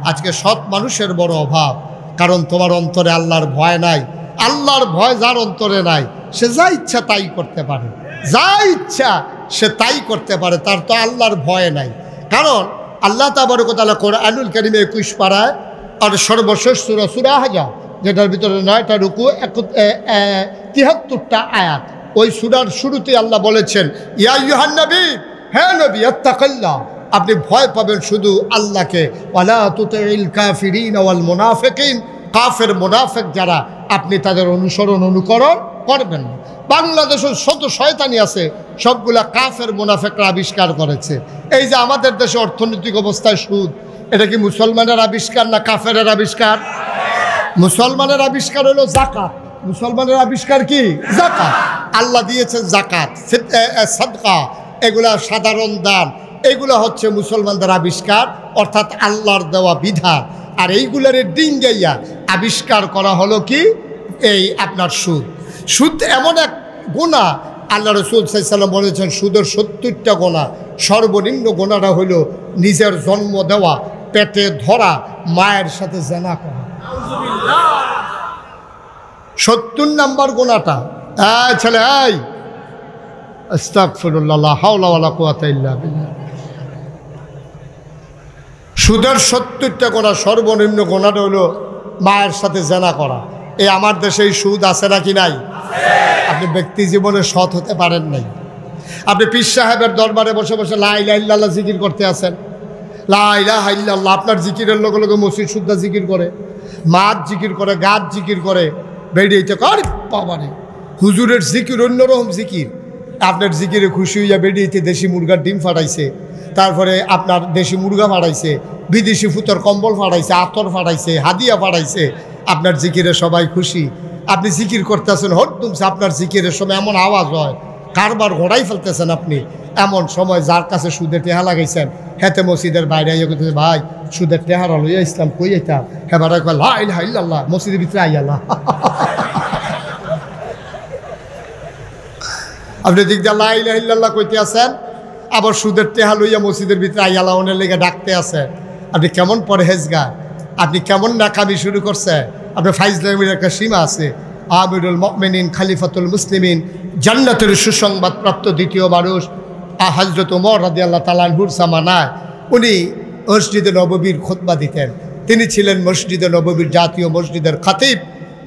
আজকে সৎ মানুষের বড় অভাব, কারণ তোমার অন্তরে আল্লাহর ভয় নাই। আল্লাহর ভয় যার অন্তরে নাই, সে যা ইচ্ছা তাই করতে পারে, যা ইচ্ছা সে তাই করতে পারে, তার তো আল্লাহর ভয় নাই। কারণ আল্লাহ তাবারক ওয়া তাআলা কোরআনুল কারীমে 21 পারায় আর সর্বশেষ সূরা সূরা হাজা, যেটার ভিতরে 9টা রুকু 73টা আয়াত, ওই সূরার শুরুতে আল্লাহ বলেছেন, ইয়া আইয়ুহান নবী, হে নবী, ইত্তাকিল্লাহ, আপনি ভয় পাবেন শুধু আল্লাহকে। ওয়ালা তুতিল কাফিরিন ওয়াল মুনাফিকিন, কাফের মুনাফিক যারা, আপনি তাদের অনুকরণ করবেন না। বাংলাদেশের শত শয়তানি আছে, সবগুলা কাফের মুনাফিকরা আবিষ্কার করেছে। এই যে আমাদের দেশে অর্থনৈতিক অবস্থায় সুদ, এটা কি মুসলমানের আবিষ্কার না কাফেরের আবিষ্কার? মুসলমানের আবিষ্কার হলো যাকাত। মুসলমানের আবিষ্কার কি? যাকাত। আল্লাহ দিয়েছেন যাকাত, সাদকা, এগুলা সাধারণ দান, এগুলো হচ্ছে মুসলমানদের আবিষ্কার, অর্থাৎ আল্লাহর দেওয়া বিধান। আর এইগুলার ডিঙ্গাইয়া আবিষ্কার করা হলো কি? এই আপনার সুদ। সুদ এমন এক গুনাহ, আল্লাহ রাসূল সাল্লাল্লাহু আলাইহি ওয়াসাল্লাম বলেছেন সুদের 70টা গুনাহ। সর্বনিম্ন গুনাহটা হইল নিজের জন্ম দেওয়া, পেটে ধরা মায়ের সাথে জিনা করা। 70 নম্বর গুনাহটা, ছেলে এই আস্তাগফিরুল্লাহ লা হাওলা ওয়ালা কুওয়াতা ইল্লা বিল্লাহ। সুদের 70টা গুনাহ, সর্বনিম্ন গুনাহটা হলো মায়ের সাথে জেনা করা। এই আমার দেশে এই সুদ আছে নাকি নাই? আপনি ব্যক্তি জীবনে সৎ হতে পারেন নাই। আপনি পীর সাহেবের দরবারে বসে বসে লা ইলাহা ইল্লাল্লাহ জিকির করতে আছেন, লা ইলাহা ইল্লাল্লাহ। আপনার জিকিরের লগে লগে মসজিদ শুদ্ধা জিকির করে, মাছ জিকির করে, গাছ জিকির করে, বেরিয়েছে আরে বাবারে হুজুরের জিকির অন্যরকম জিকির। আপনার জিকিরে খুশি হইয়া বেরিয়েছে দেশি মুরগার ডিম ফাটাইছে, তারপরে আপনার দেশি মুরগা ফাটাইছে, বিদেশি ফুতর কম্বল ফাটাইছে, আতর ফাটাইছে, হাদিয়া ফাটাইছে। আপনার জিকিরে সবাই খুশি। আপনি জিকির করতেছেন হরদুমছে, আপনার জিকিরের সময় এমন আওয়াজ হয় কারবার ঘোড়াই ফেলতেছেন আপনি। এমন সময় যার কাছে সুদের টেহা লাগাইছেন হেতে মসজিদের বাইরে আইয়া করতেছে, ভাই সুদের টেহারা লইয়া ইসলাম কই আইতাম, হেবার লা ইলাহা ইল্লাল্লাহ, মসজিদের ভিতরে আইয়াল্লাহ। আপনি দিক দিয়ে লা ইলাহা ইল্লাল্লাহ কইতে আছেন, আবার সুদের টেহা লইয়া মসজিদের ভিতরে আইয়াল্লাহ ওনের লেগে ডাকতে আছে। আপনি কেমন পরহেজগার, আপনি কেমন নাকামি শুরু করছে। আপনার ফাইজলামির একটা সীমা আছে। আমিরুল মুমিনিন খলিফাতুল মুসলিমিন, জান্নাতের সুসংবাদ প্রাপ্ত দ্বিতীয় মানুষ হযরত ওমর রাদিয়াল্লাহু তাআলা আনহুর জামানায় উনি মসজিদে নববীর খুতবা দিতেন। তিনি ছিলেন মসজিদে নববীর জাতীয় মসজিদের খতিব।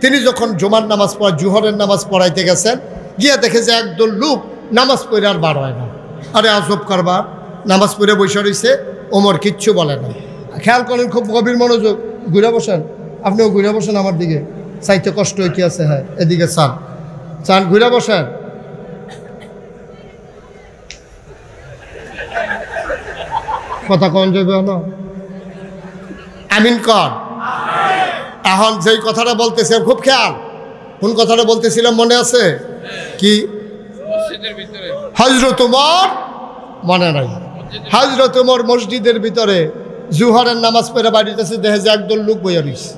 তিনি যখন জুমার নামাজ পড়া জুহরের নামাজ পড়াইতে গেছেন, গিয়ে দেখে যে একদল লোক নামাজ পড়ে আর বার হয় না। আরে আজব কারবার, নামাজ পড়ে বসে রয়েছে, ওমর কিচ্ছু বলে না। খেয়াল করেন, খুব গভীর মনোযোগ, ঘুরে বসেন, আপনিও ঘুরে বসেন আমার দিকে, চাইতে কষ্ট হইতে আছে। হ্যাঁ এদিকে চান চান, ঘুরে বসেন। কথা কন যাবে না, আমিন কর। এখন যেই কথাটা বলতেছে খুব খেয়াল, কোন কথাটা বলতেছিলাম মনে আছে কি? হযরত ওমর, মনে নাই? হযরত ওমর মসজিদের ভিতরে জুহরের নামাজ পড়ে বাড়িতেছে, দেখে যে একদল লোক বইয়া রইছে।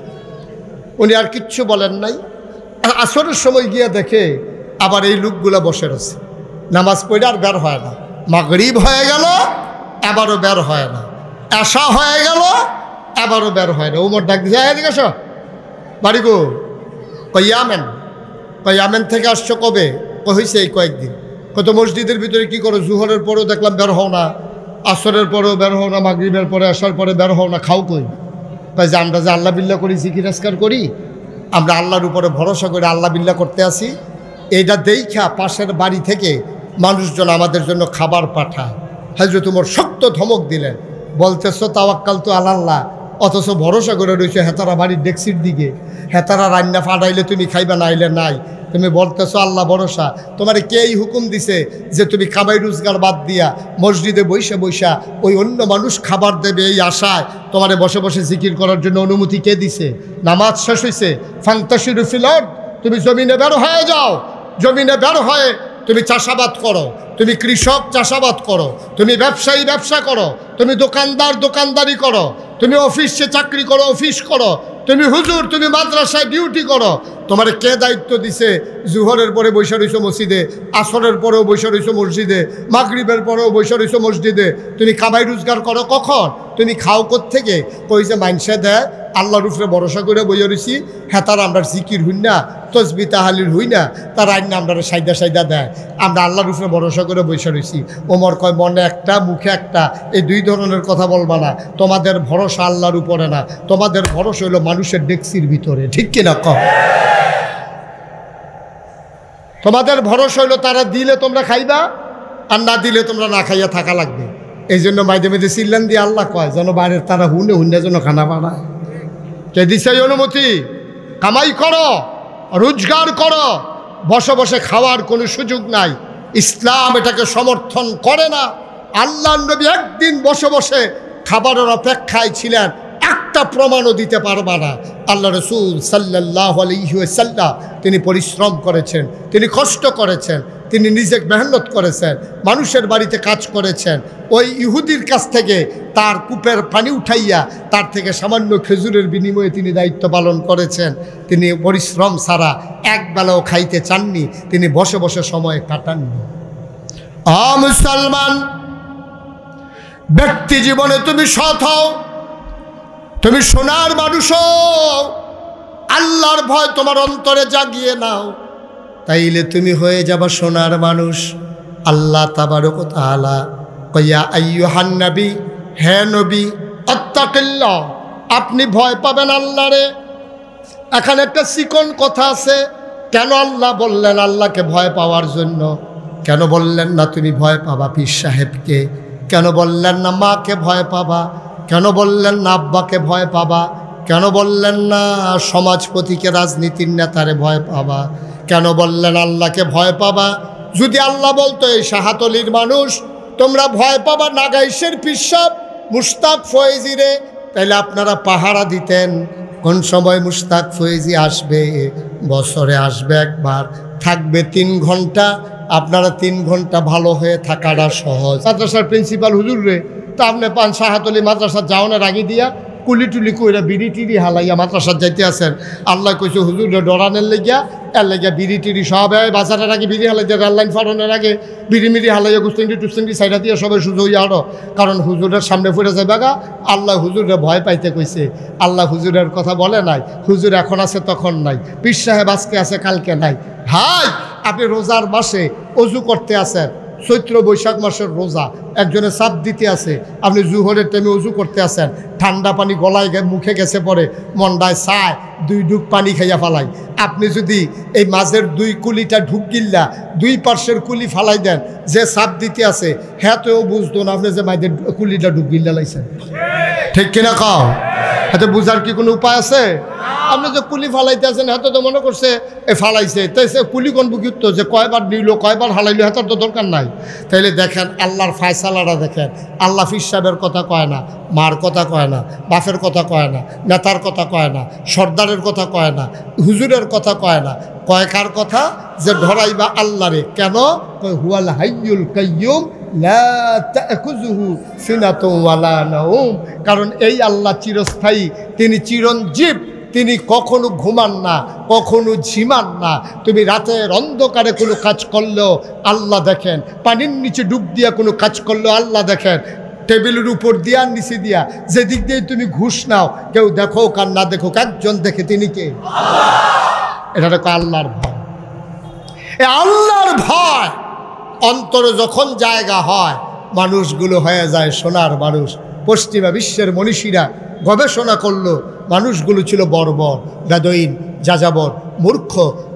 উনি আর কিচ্ছু বলেন নাই। আসরের সময় গিয়ে দেখে আবার এই লোকগুলা বসে রয়েছে, নামাজ পড়ে আর বের হয় না। মাগরিব হয়ে গেল, এবারও বের হয় না। এশা হয়ে গেল, এবারও বের হয় না। ওমর ডাক দিয়েছে, এদিকে আসো, বাড়ি গো। কয়ামেন, কয়ামেন থেকে আসছো কবে? হয়েছে এই কয়েকদিন। কত মসজিদের ভিতরে কি করো? জুহরের পরেও দেখলাম বের হও না, আসরের পরেও বের হও না, মাগরিবের পরে আসার পরে বের হও না, খাও কই? যে আমরা যে আল্লাহ বিল্লাহ করি, জিকির আজকার করি, আমরা আল্লাহর উপরে ভরসা করে আল্লাহ বিল্লাহ করতে আসি। এইটা দেখা পাশের বাড়ি থেকে মানুষজন আমাদের জন্য খাবার পাঠায়। হযরত ওমর শক্ত ধমক দিলেন, বলতেছো তাওয়াক্কালতু আলাল্লাহ, অথচ ভরসা করে রয়েছে হেতারা বাড়ির ডেক্সির দিকে। হেতারা রান্না ফাটাইলে তুমি খাইবা, নাইলে নাই। তুমি বলতেছো আল্লাহ ভরসা। তোমার কেই হুকুম দিছে যে তুমি কামাই রোজগার বাদ দিয়া মসজিদে বৈশা বৈশা ওই অন্য মানুষ খাবার দেবে এই আশায় তোমারে বসে বসে জিকির করার জন্য অনুমতি কে দিছে? নামাজ শেষ হয়েছে, ফান্তাশিরু ফিল আরদ, তুমি জমিনে বের হয়ে যাও। জমিনে বের হয়ে তুমি চাষাবাদ করো, তুমি কৃষক চাষাবাদ করো, তুমি ব্যবসায়ী ব্যবসা করো, তুমি দোকানদার দোকানদারি করো, তুমি অফিসে চাকরি করো, অফিস করো, তুমি হুজুর তুমি মাদ্রাসায় ডিউটি করো। তোমার কে দায়িত্ব দিছে? জুহরের পরে বৈশা রইছো মসজিদে, আসরের পরেও বৈশা রইছো মসজিদে, মাগরিবের পরেও বৈশা রইছো মসজিদে। তুমি কামাই রোজগার করো কখন? তুমি খাও কোত্থেকে? কইছে মাইনসে দেয়, আল্লাহর উপরে ভরসা করে বইয়া রইছি। হ্যাঁ তারা আমরা জিকির হই না, তসবি তাহালিল হই না, তারা আইন আমরা সাইদা সাইদা দেয়, আমরা আল্লাহর উপরে ভরসা করে বৈশা রইছি। ওমর কয় মনে একটা মুখে একটা, এই দুই ধরনের কথা বলবা না। তোমাদের ভরসা আল্লাহর উপরে না, তোমাদের ভরসা হলো মানুষের ডেক্সির ভিতরে। ঠিক কিনা কম? তোমাদের ভরসা হইলো তারা দিলে তোমরা খাইবা, আর না দিলে তোমরা না খাইয়া থাকা লাগবে। এই জন্য মাঝে মাঝে চিল্লান দিয়ে আল্লাহ কয় যেন বাইরের তারা হুনে হুনে যেন খানা বানায়। কে দিছে এই অনুমতি? কামাই করো, রোজগার করো, বসে বসে খাওয়ার কোনো সুযোগ নাই। ইসলাম এটাকে সমর্থন করে না। আল্লাহর নবী একদিন বসে বসে খাবারের অপেক্ষায় ছিলেন, একটা প্রমাণও দিতে পারবা না। আল্লাহ রসুল সাল্লাল্লাহু আলাইহি ওয়াসাল্লাম তিনি পরিশ্রম করেছেন, তিনি কষ্ট করেছেন, তিনি নিজে মেহনত করেছেন, মানুষের বাড়িতে কাজ করেছেন। ওই ইহুদির কাছ থেকে তার কূপের পানি উঠাইয়া তার থেকে সামান্য খেজুরের বিনিময়ে তিনি দায়িত্ব পালন করেছেন। তিনি পরিশ্রম ছাড়া একবেলাও খাইতে চাননি, তিনি বসে বসে সময় কাটাননি। মুসলমান ব্যক্তি জীবনে তুমি সৎ হও, তুমি সোনার মানুষ হও, আল্লাহর ভয় তোমার অন্তরে জাগিয়ে নাও, তাইলে তুমি হয়ে যাবা সোনার মানুষ। আল্লাহ তাবারক ওয়া তাআলা কয়া আইয়ুহান নবী, হে নবী, আত্তাকিল্লাহ, আপনি ভয় পাবেন আল্লাহরে। এখানে একটা চিকন কথা আছে। কেন আল্লাহ বললেন আল্লাহকে ভয় পাওয়ার জন্য? কেন বললেন না তুমি ভয় পাবা পীর সাহেবকে? কেন বললেন না মাকে ভয় পাবা? কেন বললেন না আব্বাকে ভয় পাবা? কেন বললেন না সমাজপতিকে, রাজনীতির নেতারে ভয় পাবা? কেন বললেন আল্লাহকে ভয় পাবা? যদি আল্লাহ বলতো এই শাহাতলির মানুষ তোমরা ভয় পাবা নাগাইশের পীর সাহেব মুশতাক ফয়েজিরে, তাহলে আপনারা পাহারা দিতেন। কোন সময় মুশতাক ফয়েজি আসবে? বছরে আসবে একবার, থাকবে 3 ঘন্টা। আপনারা 3 ঘন্টা ভালো হয়ে থাকাটা সহজ। মাদ্রাসার প্রিন্সিপাল হুজুর রে তা আপনি পান শাহাতলি মাদ্রাসার যাওয়ানোর আগে দিয়া কুলি টুলি কইরা বিড়ি টিড়ি হালাইয়া মাদ্রাসার যাইতে আছেন। আল্লাহ কইছে হুজুর ডরানের লেগিয়া, এর লেগিয়া বিড়ি টিড়ি সব বাজারের আগে বিড়ি হালাই দিয়ে রেললাইন ফাড়নের আগে বিড়ি মিড়ি হালাইয়া গুস্তিংটি টুস্তিংটি সাইডা দিয়ে সবাই সুযোগ হইয়া আরো, কারণ হুজুরের সামনে ফুটে যাবে গা। আল্লাহ হুজুরে ভয় পাইতে কইছে। আল্লাহ হুজুরের কথা বলে নাই। হুজুর এখন আছে তখন নাই, পীর সাহেব আজকে আছে কালকে নাই। ভাই আপনি রোজার মাসে অজু করতে আছেন, চৈত্র বৈশাখ মাসের রোজা, একজনে চাপ দিতে আছে, আপনি জুহরের টাইমে উজু করতে আছেন, ঠান্ডা পানি গলায় মুখে গেছে পরে মন্ডায় চায় 2 ডুব পানি খাইয়া ফালাই। আপনি যদি এই মাঝের 2 কুলিটা ঢুক গিল্লা 2 পার্শ্বের কুলি ফালাই দেন, যে চাপ দিতে আছে হ্যাঁ তো বুঝতো না আপনি যে মাঝের কুলিটা ঢুক গিল্লা লাইছেন। ঠিক কিনা কও? এত বুঝার কি কোনো উপায় আছে? আপনি যে কুলি ফালাইতে আছেন এত তো মনে করছে এ ফালাইছে, তাই সে কুলি কোন বুকিত যে কয়বার নিল কয়বার হালাইলো এত তো দরকার নাই। তাইলে দেখেন আল্লাহর ফায়সালাটা দেখেন। আল্লাহ পীর সাহেবের কথা কয় না, মার কথা কয় না, বাপের কথা কয় না, নেতার কথা কয় না, সর্দারের কথা কয় না, হুজুরের কথা কয় না, কয় কার কথা? যে ধরাইবা আল্লাহরে। কেন? হুয়াল হাইয়ুল কাইয়ুম লা তা'খুযুহু সিনাতুন ওয়ালা নাওম। কারণ এই আল্লাহ চিরস্থায়ী, তিনি চিরঞ্জীব, তিনি কখনো ঘুমান না, কখনো ঝিমান না। তুমি রাতের অন্ধকারে কোনো কাজ করলেও আল্লাহ দেখেন, পানির নিচে ডুব দিয়া কোনো কাজ করলেও আল্লাহ দেখেন, টেবিলের উপর দিয়া নিচে দিয়া যেদিক দিয়ে তুমি ঘুষ নাও, কেউ দেখো কার না দেখো, একজন দেখে, তিনি কে? এটা দেখো আল্লাহর ভয়। এ আল্লাহর ভয় অন্তরে যখন জায়গা হয়, মানুষগুলো হয়ে যায় সোনার মানুষ। পশ্চিমা বিশ্বের মনীষীরা গবেষণা করলো, মানুষগুলো ছিল বর্বর, বেদইন, যাযাবর, মূর্খ,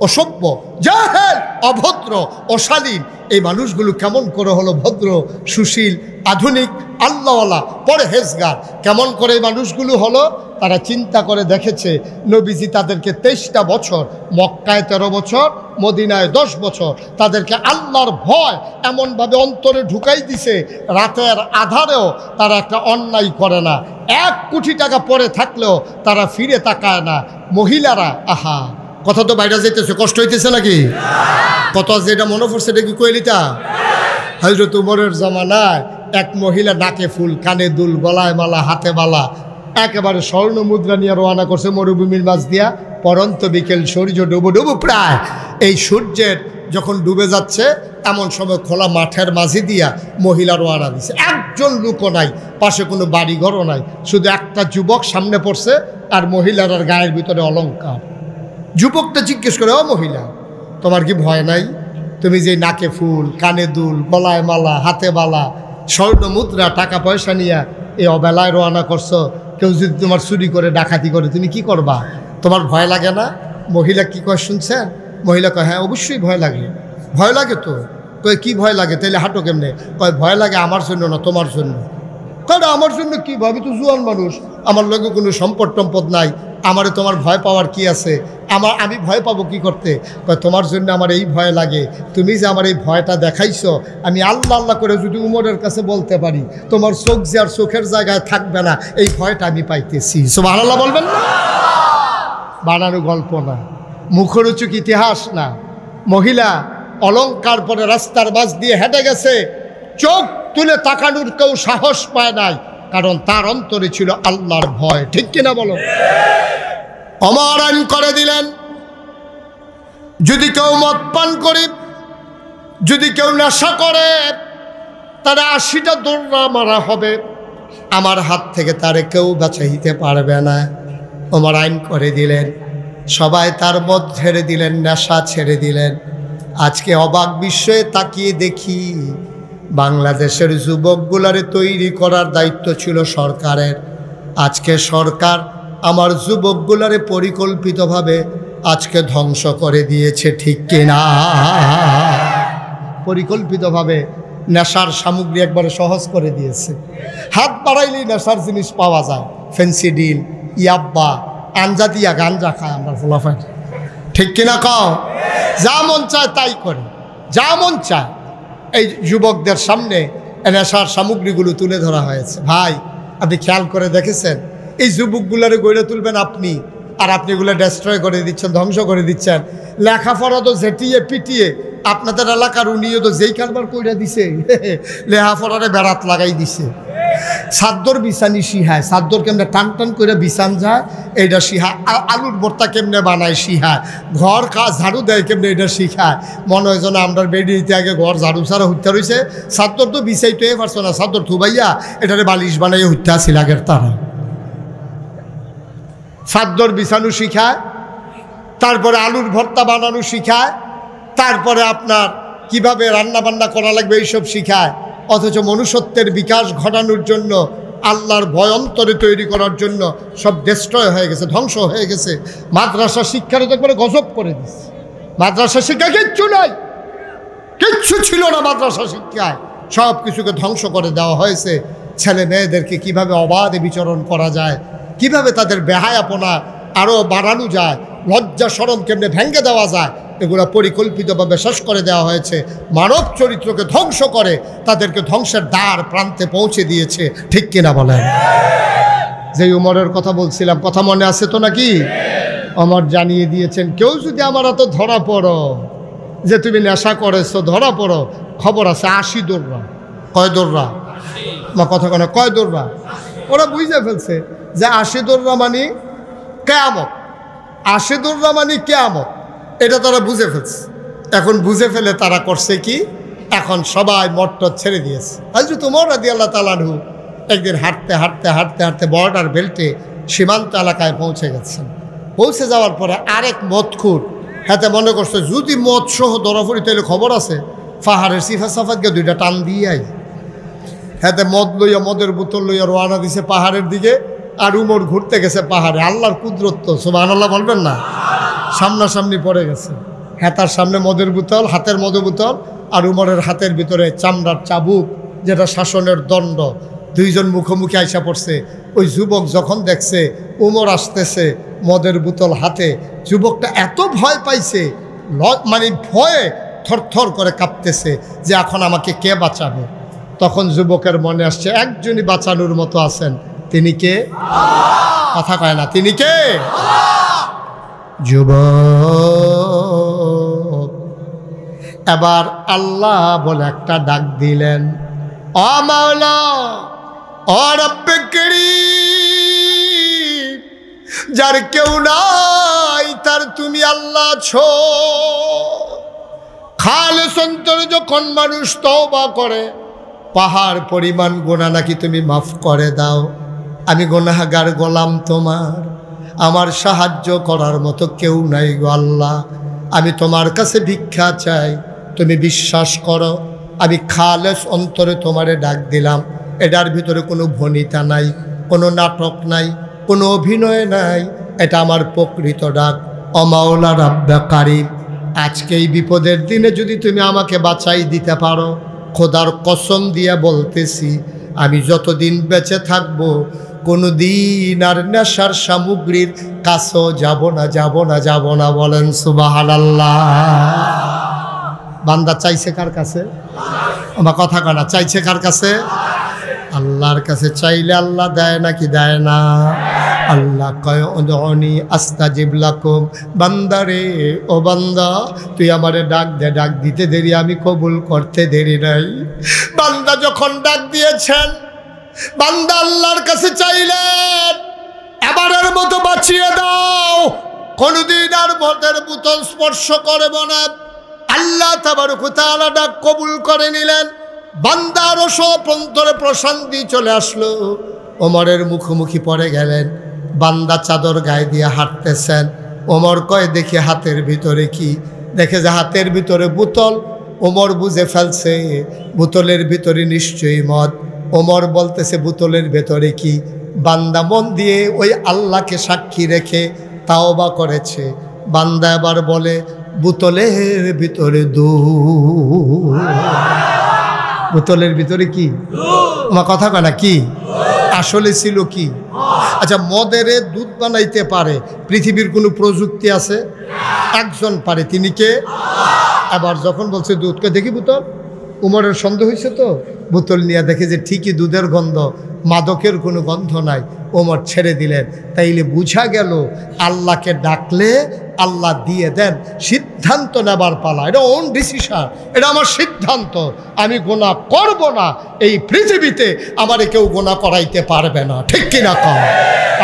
অসভ্য, জাহেল, অভদ্র, অশালীন। এই মানুষগুলো কেমন করে হলো ভদ্র, সুশীল, আধুনিক, আল্লাহওয়ালা, পরহেজগার? কেমন করে এই মানুষগুলো হলো? তারা চিন্তা করে দেখেছে নবীজি তাদেরকে 23টা বছর, মক্কায় 13 বছর, মদিনায় 10 বছর, তাদেরকে আল্লাহর ভয় এমনভাবে অন্তরে ঢুকাই দিছে, রাতের আধারেও তারা একটা অন্যায় করে না। 1 কোটি টাকা পরে থাকলেও তারা ফিরে তাকায় না। মহিলারা, আহা কথা তো বাইরে যেতেছে, কষ্ট হইতেছে নাকি? কত যেটা মনে পড়ছে এটা কি কইলিতা? হযরত উমরের জামানায় এক মহিলা নাকে ফুল, কানে দুল, গলায় মালা, হাতে বালা, একেবারে স্বর্ণ মুদ্রা নিয়ে রওনা করছে মরুভূমির মাঝ দিয়া। পরন্ত বিকেল, সূর্য ডুবো ডুবো প্রায়। এই সূর্যের যখন ডুবে যাচ্ছে এমন সময় খোলা মাঠের মাঝে দিয়া মহিলা রওনা দিছে। একজন লোকও নাই, পাশে কোনো বাড়িঘরও নাই, শুধু একটা যুবক সামনে পড়ছে আর মহিলার গায়ের ভিতরে অলংকার। যুবকটা জিজ্ঞেস করে, ও মহিলা, তোমার কি ভয় নাই? তুমি যে নাকে ফুল, কানে দুল, গলায় মালা, হাতে বালা, স্বর্ণ মুদ্রা, টাকা পয়সা নিয়ে এই অবেলায় রওনা করছো, কেউ যদি তোমার চুরি করে, ডাকাতি করে, তুমি কি করবা? তোমার ভয় লাগে না? মহিলা কি কয় শুনছেন? মহিলা কয়, হ্যাঁ অবশ্যই ভয় লাগে। ভয় লাগে তো? কয় কি ভয় লাগে? তাইলে হাঁটো কেমনে? কয় ভয় লাগে আমার জন্য না, তোমার জন্য। কারণ আমার জন্য কি? ভাবি তো জুয়ান মানুষ, আমার লগে কোনো সম্পদ টম্পদ নাই, আমারে তোমার ভয় পাওয়ার কি আছে? আমি ভয় পাবো কি করতে? কয় তোমার জন্য আমার এই ভয় লাগে, তুমি যে আমার এই ভয়টা দেখাইছো, আমি আল্লাহ আল্লাহ করে যদি উমরের কাছে বলতে পারি, তোমার চোখ যে আর চোখের জায়গায় থাকবে না, এই ভয়টা আমি পাইতেছি। সুবহানাল্লাহ বলবেন না? বানানো গল্প না, মুখরোচক ইতিহাস না। মহিলা অলংকার পরে রাস্তার মাঝ দিয়ে হেঁটে গেছে, চোখ তুলে তাকানোর কেউ সাহস পায় নাই, কারণ তার অন্তরে ছিল আল্লাহর ভয়। ঠিক কিনা বলো? ওমর আইন করে দিলেন, যদি কেউ মদ পান করে, যদি কেউ নেশা করে, তারা 80টা দৌড়া মারা হবে, আমার হাত থেকে তারে কেউ বাঁচাইতে পারবে না। ওমর আইন করে দিলেন, সবাই তার মদ ছেড়ে দিলেন, নেশা ছেড়ে দিলেন। আজকে অবাক বিস্ময়ে তাকিয়ে দেখি বাংলাদেশের যুবকগুলারে তৈরি করার দায়িত্ব ছিল সরকারের। আজকে সরকার আমার যুবকগুলারে পরিকল্পিতভাবে আজকে ধ্বংস করে দিয়েছে, ঠিক কিনা? পরিকল্পিতভাবে নেশার সামগ্রী একবারে সহজ করে দিয়েছে। হাত বাড়াইলেই নেশার জিনিস পাওয়া যায়। ফেন্সিডিল, ইয়াব্বা, আঞ্জাদিয়া গাঞ্জা খায় আমরা ফলাফল, ঠিক কিনা? কও, যা মন চায় তাই করে, যা মন চায়। এই যুবকদের সামনে নেশার সামগ্রীগুলো তুলে ধরা হয়েছে। ভাই, আপনি খেয়াল করে দেখেছেন এই যুবকগুলারে গড়ে তুলবেন আপনি, আর আপনি এগুলো ডেস্ট্রয় করে দিচ্ছেন, ধ্বংস করে দিচ্ছেন। লেখাপড়া তো ঝেটিয়ে পিটিয়ে আপনাদের এলাকার উনিও তো যেই কারবার কইরা দিছে, লেখাপড়ারে বেড়াত লাগাই দিছে। সাদ্দর বিছানি শিহায়, সাদ্দর কেমনে টান টান করে বিছান যায় এইটা শিহায়, আলুর ভর্তা কেমনে বানায় শিহায়, ঘর কাজ ঝাড়ু দেয় কেমনে এটা শিখায়। মনে হয় যেন আমরা বেরিয়ে আগে ঘর ঝাড়ু ছাড়া হত্যা রয়েছে। সাদ্দর তো বিছাইতে পারছো না, সাদ্দর থুবাইয়া এটারে বালিশ বানাইয়া হত্যা আসিল আগের তারা। সাদ্দর বিছানো শিখায়, তারপরে আলুর ভর্তা বানানো শিখায়, তারপরে আপনার কিভাবে রান্না বান্না করা লাগবে এইসব শিখায়। অথচ মনুষ্যত্বের বিকাশ ঘটানোর জন্য, আল্লাহর ভয় অন্তরে তৈরি করার জন্য সব ডেস্ট্রয় হয়ে গেছে, ধ্বংস হয়ে গেছে। মাদ্রাসা শিক্ষার তো একবারে গজব করে দিচ্ছে। মাদ্রাসা শিক্ষা কিচ্ছু নাই, কিচ্ছু ছিল না মাদ্রাসা শিক্ষায়, সব কিছুকে ধ্বংস করে দেওয়া হয়েছে। ছেলে মেয়েদেরকে কিভাবে অবাধে বিচরণ করা যায়, কিভাবে তাদের বেহায়াপনা আরও বাড়ানো যায়, লজ্জা শরম কেমনে ভেঙে দেওয়া যায়, এগুলো পরিকল্পিতভাবে শেষ করে দেওয়া হয়েছে। মানব চরিত্রকে ধ্বংস করে তাদেরকে ধ্বংসের দ্বার প্রান্তে পৌঁছে দিয়েছে, ঠিক কিনা বলেন? যে উমরের কথা বলছিলাম, কথা মনে আছে তো নাকি? ওমর জানিয়ে দিয়েছেন, কেউ যদি আমার এত ধরা পড়ো যে তুমি নেশা করেছো, ধরা পড়ো, খবর আছে 80 দৌড়া। কয় দৌড়া? মা কথা কেন, কয় দৌড়া? ওরা বুঝে ফেলছে যে 80 দৌড়া মানে কেয়ামত, 80 দৌড়া মানে কেয়ামত, এটা তারা বুঝে ফেলছে। এখন বুঝে ফেলে তারা করছে কি, এখন সবাই মট্টর ছেড়ে দিয়েছে। হযরত ওমর রাদিয়াল্লাহু তাআলা আনহু একদিন হাঁটতে হাঁটতে হাঁটতে হাঁটতে বর্ডার বেল্টে সীমান্ত এলাকায় পৌঁছে গেছেন। পৌঁছে যাওয়ার পরে আরেক মদখুর হাতে মনে করছে যদি মদ সহ ধরা পড়ি তাহলে খবর আছে, পাহাড়ের সিফা সাফাতকে দুইটা টান দিয়ে আই। হাতে মদ লইয়া, মদের বোতল লইয়া রওনা দিছে পাহাড়ের দিকে। আর উমর ঘুরতে গেছে পাহাড়ে। আল্লাহর কুদরত, সুবহানাল্লাহ বলবেন না? সামনাসামনি পড়ে গেছে, হাতার সামনে মদের বোতল, হাতের মদের বোতল, আর উমরের হাতের ভিতরে চামড়ার চাবুক, যেটা শাসনের দণ্ড। দুইজন মুখোমুখি আইসা পড়ছে। ওই যুবক যখন দেখছে উমর আসতেছে মদের বোতল হাতে, যুবকটা এত ভয় পাইছে, মানে ভয়ে থরথর করে কাঁপতেছে যে এখন আমাকে কে বাঁচাবে। তখন যুবকের মনে আসছে একজনই বাঁচানোর মতো আছেন, তিনি কে? কথা কয় না, তিনি কে? যুবক এবার আল্লাহ বলে একটা ডাক দিলেন, ও মাওলা, ও রব্বে কারীম, যার কেউ নাই তার তুমি আল্লাহ ছো। খালেস অন্তরে যখন মানুষ তওবা করে, পাহাড় পরিমাণ গুনাহ নাকি তুমি মাফ করে দাও। আমি গুনাহগার গোলাম তোমার, আমার সাহায্য করার মতো কেউ নাই গো আল্লাহ। আমি তোমার কাছে ভিক্ষা চাই, তুমি বিশ্বাস করো আমি খালেস অন্তরে তোমারে ডাক দিলাম। এটার ভিতরে কোনো ভনিতা নাই, কোনো নাটক নাই, কোনো অভিনয় নাই, এটা আমার প্রকৃত ডাক। ও মাওলা রব্বে কারীম, আজকে এই বিপদের দিনে যদি তুমি আমাকে বাঁচাই দিতে পারো, খোদার কসম দিয়ে বলতেছি আমি যতদিন বেঁচে থাকবো কোনো দিন আর নেশার সামগ্রীর কাছেও যাব না, যাব না, যাব না। বলেন সুবহানাল্লাহ। বান্দা চাইছে কার কাছে? আমার কথা কানা, চাইছে কার কাছে? আল্লাহর কাছে চাইলে আল্লাহ দেয় নাকি দেয় না? আল্লাহ কয় উদউনি আস্তাজিব লাকুম। বান্দারে, ও বান্দা, তুই আমারে ডাক দে, ডাক দিতে দেরি, আমি কবুল করতে দেরি নাই। বান্দা যখন ডাক দিয়েছেন, বান্দা আল্লাহর কাছে চাইলেন এবারের মতো বাঁচিয়ে দাও, কোনদিন আর মদের বোতল স্পর্শ করব না। আল্লাহ তাবারক ওয়া তাআলা ডাক কবুল করে নিলেন। বান্দার অন্তরে প্রশান্তি চলে আসলো। ওমরের মুখোমুখি পড়ে গেলেন। বান্দা চাদর গায়ে দিয়ে হাঁটতেছেন, ওমর কয় দেখি হাতের ভিতরে কি, দেখে যে হাতের ভিতরে বোতল। ওমর বুঝে ফেলছে বোতলের ভিতরে নিশ্চয়ই মদ। ওমর বলতেছে বোতলের ভেতরে কি? বান্দা মন দিয়ে ওই আল্লাহকে সাক্ষী রেখে তাওবা করেছে। বান্দা এবার বলে বোতলের ভিতরে দুধ। বোতলের ভিতরে কি? আমার কথা কয় না কি? আসলে ছিল কি? আচ্ছা, মদের দুধ বানাইতে পারে পৃথিবীর কোনো প্রযুক্তি আছে? একজন পারে, তিনি কে? আবার যখন বলছে দুধকে দেখি বোতল, উমরের সন্দেহ হয়েছে তো, বোতল নিয়ে দেখে যে ঠিকই দুধের গন্ধ, মাদকের কোনো গন্ধ নাই। ওমর ছেড়ে দিলেন। তাইলে বুঝা গেল আল্লাহকে ডাকলে আল্লাহ দিয়ে দেন। সিদ্ধান্ত নেবার পালা, এটা ওন ডিসিশন, এটা আমার সিদ্ধান্ত। আমি গুনাহ করব না, এই পৃথিবীতে আমারে কেউ গুনাহ করাইতে পারবে না। ঠিক কিনা কম?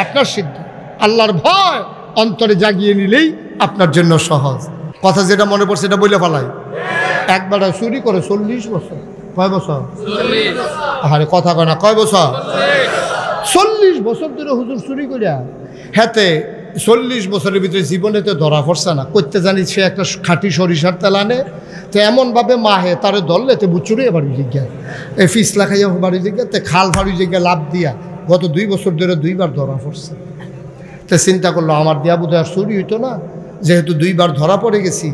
আপনার সিদ্ধান্ত। আল্লাহর ভয় অন্তরে জাগিয়ে নিলেই আপনার জন্য সহজ। কথা যেটা মনে পড়ছে এটা বলে ফেলাই। একবার চুরি করে 40 বছর। কয় বছর? আরে কথা কয় না, কয় বছর? 40 বছর ধরে হুজুর চুরি করিয়া। হাতে 40 বছরের ভিতরে জীবনে তো ধরা পড়ছে না। করতে জানি সে একটা খাঁটি সরিষার তেল আনে, তো এমনভাবে মাহে তারে ধরলে তো বুচুরে বাড়ি জিজ্ঞা, এই ফিসলা খাইয়া বাড়ি জিজ্ঞা, তে খাল ফাড়ি জিজ্ঞা লাভ দিয়া গত 2 বছর ধরে 2 বার ধরা পড়ছে। তো চিন্তা করলো আমার দিয়া বোধ আর চুরি হইতো না, যেহেতু 2 বার ধরা পড়ে গেছি,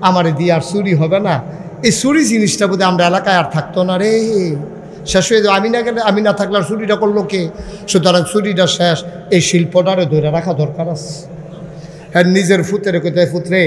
আমারে দিয়ে আর চুরি হবে না। এই চুরি জিনিসটা বোধ আমরা এলাকায় আর থাকতো না রে, শেষ হয়ে যাবে। আমি না গেলে, আমি না থাকলে আর চুরিটা করলো কে? সুতরাং চুরিটা শেষ। এই শিল্পটারে ধরে রাখা দরকার আছে। হ্যাঁ, নিজের ফুতেরে কোথায় ফুতরে,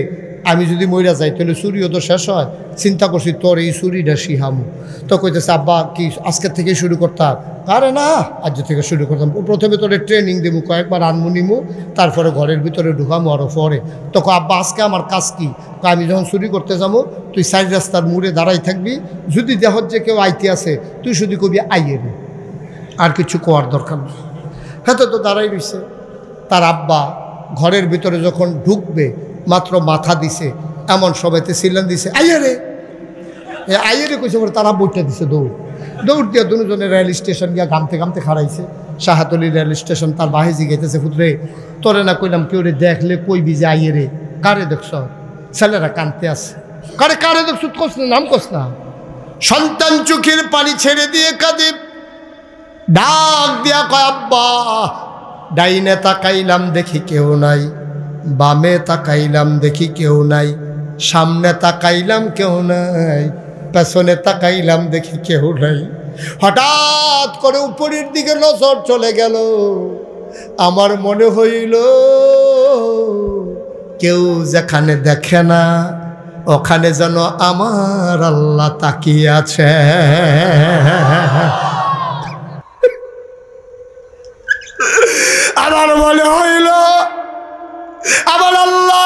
আমি যদি মইরা যাই তাহলে চুরিও তো শেষ হয়। চিন্তা করছি তোর এই চুরিটা শিহামু। তো কইতেছে আব্বা কি আজকের থেকে শুরু করতাম? আরে না, আজ থেকে শুরু করতাম। প্রথমে তোরে ট্রেনিং দেবো, কয়েকবার আনমু নিমু, তারপরে ঘরের ভিতরে ঢুকামু আরও পরে। তখন আব্বা আজকে আমার কাজ কি? আমি যখন চুরি করতে যাবো তুই সাইড রাস্তার মুড়ে দাঁড়াই থাকবি, যদি দেহ যে কেউ আইতে আছে তুই শুধু কবি আইয়ে রে, আর কিছু কোয়ার দরকার নেই। হ্যাঁ, তো দাঁড়াই রইছে। তার আব্বা ঘরের ভিতরে যখন ঢুকবে মাত্র মাথা দিছে, এমন সবাইতে সিলেন দিছে আইয়ে রে, আইয়ে রে কইছে। পরে তারা বইটা দিছে দৌড় দিয়ে দুজনে রেল স্টেশন গিয়া ঘামতে ঘামতে খাড়াইছে। শাহাতলি রেল স্টেশন। তার বাহে জিগাইতেছে ফুটরে তোরে না কইলাম কেউ রে দেখলে কইবি যে আইয়ে রে। কারে দেখছ? ছেলেরা কানতে আছে। কারে দেখছ? কস না, নাম কস না। সন্তান চোখের পানি ছেড়ে দিয়ে কাঁদে, ডাক দিয়া কয় আব্বা। ডাইনে তাকাইলাম দেখি কেউ নাই, বামে তাকাইলাম দেখি কেউ নাই, সামনে তাকাইলাম কেউ নাই, পেছনে তাকাইলাম দেখি কেউ নাই। হঠাৎ করে উপরের দিকে নজর চলে গেল। আমার মনে হইল কেউ যেখানে দেখে না ওখানে যেন আমার আল্লাহ তাকিয়ে আছে। আমার মনে হইল আমার আল্লাহ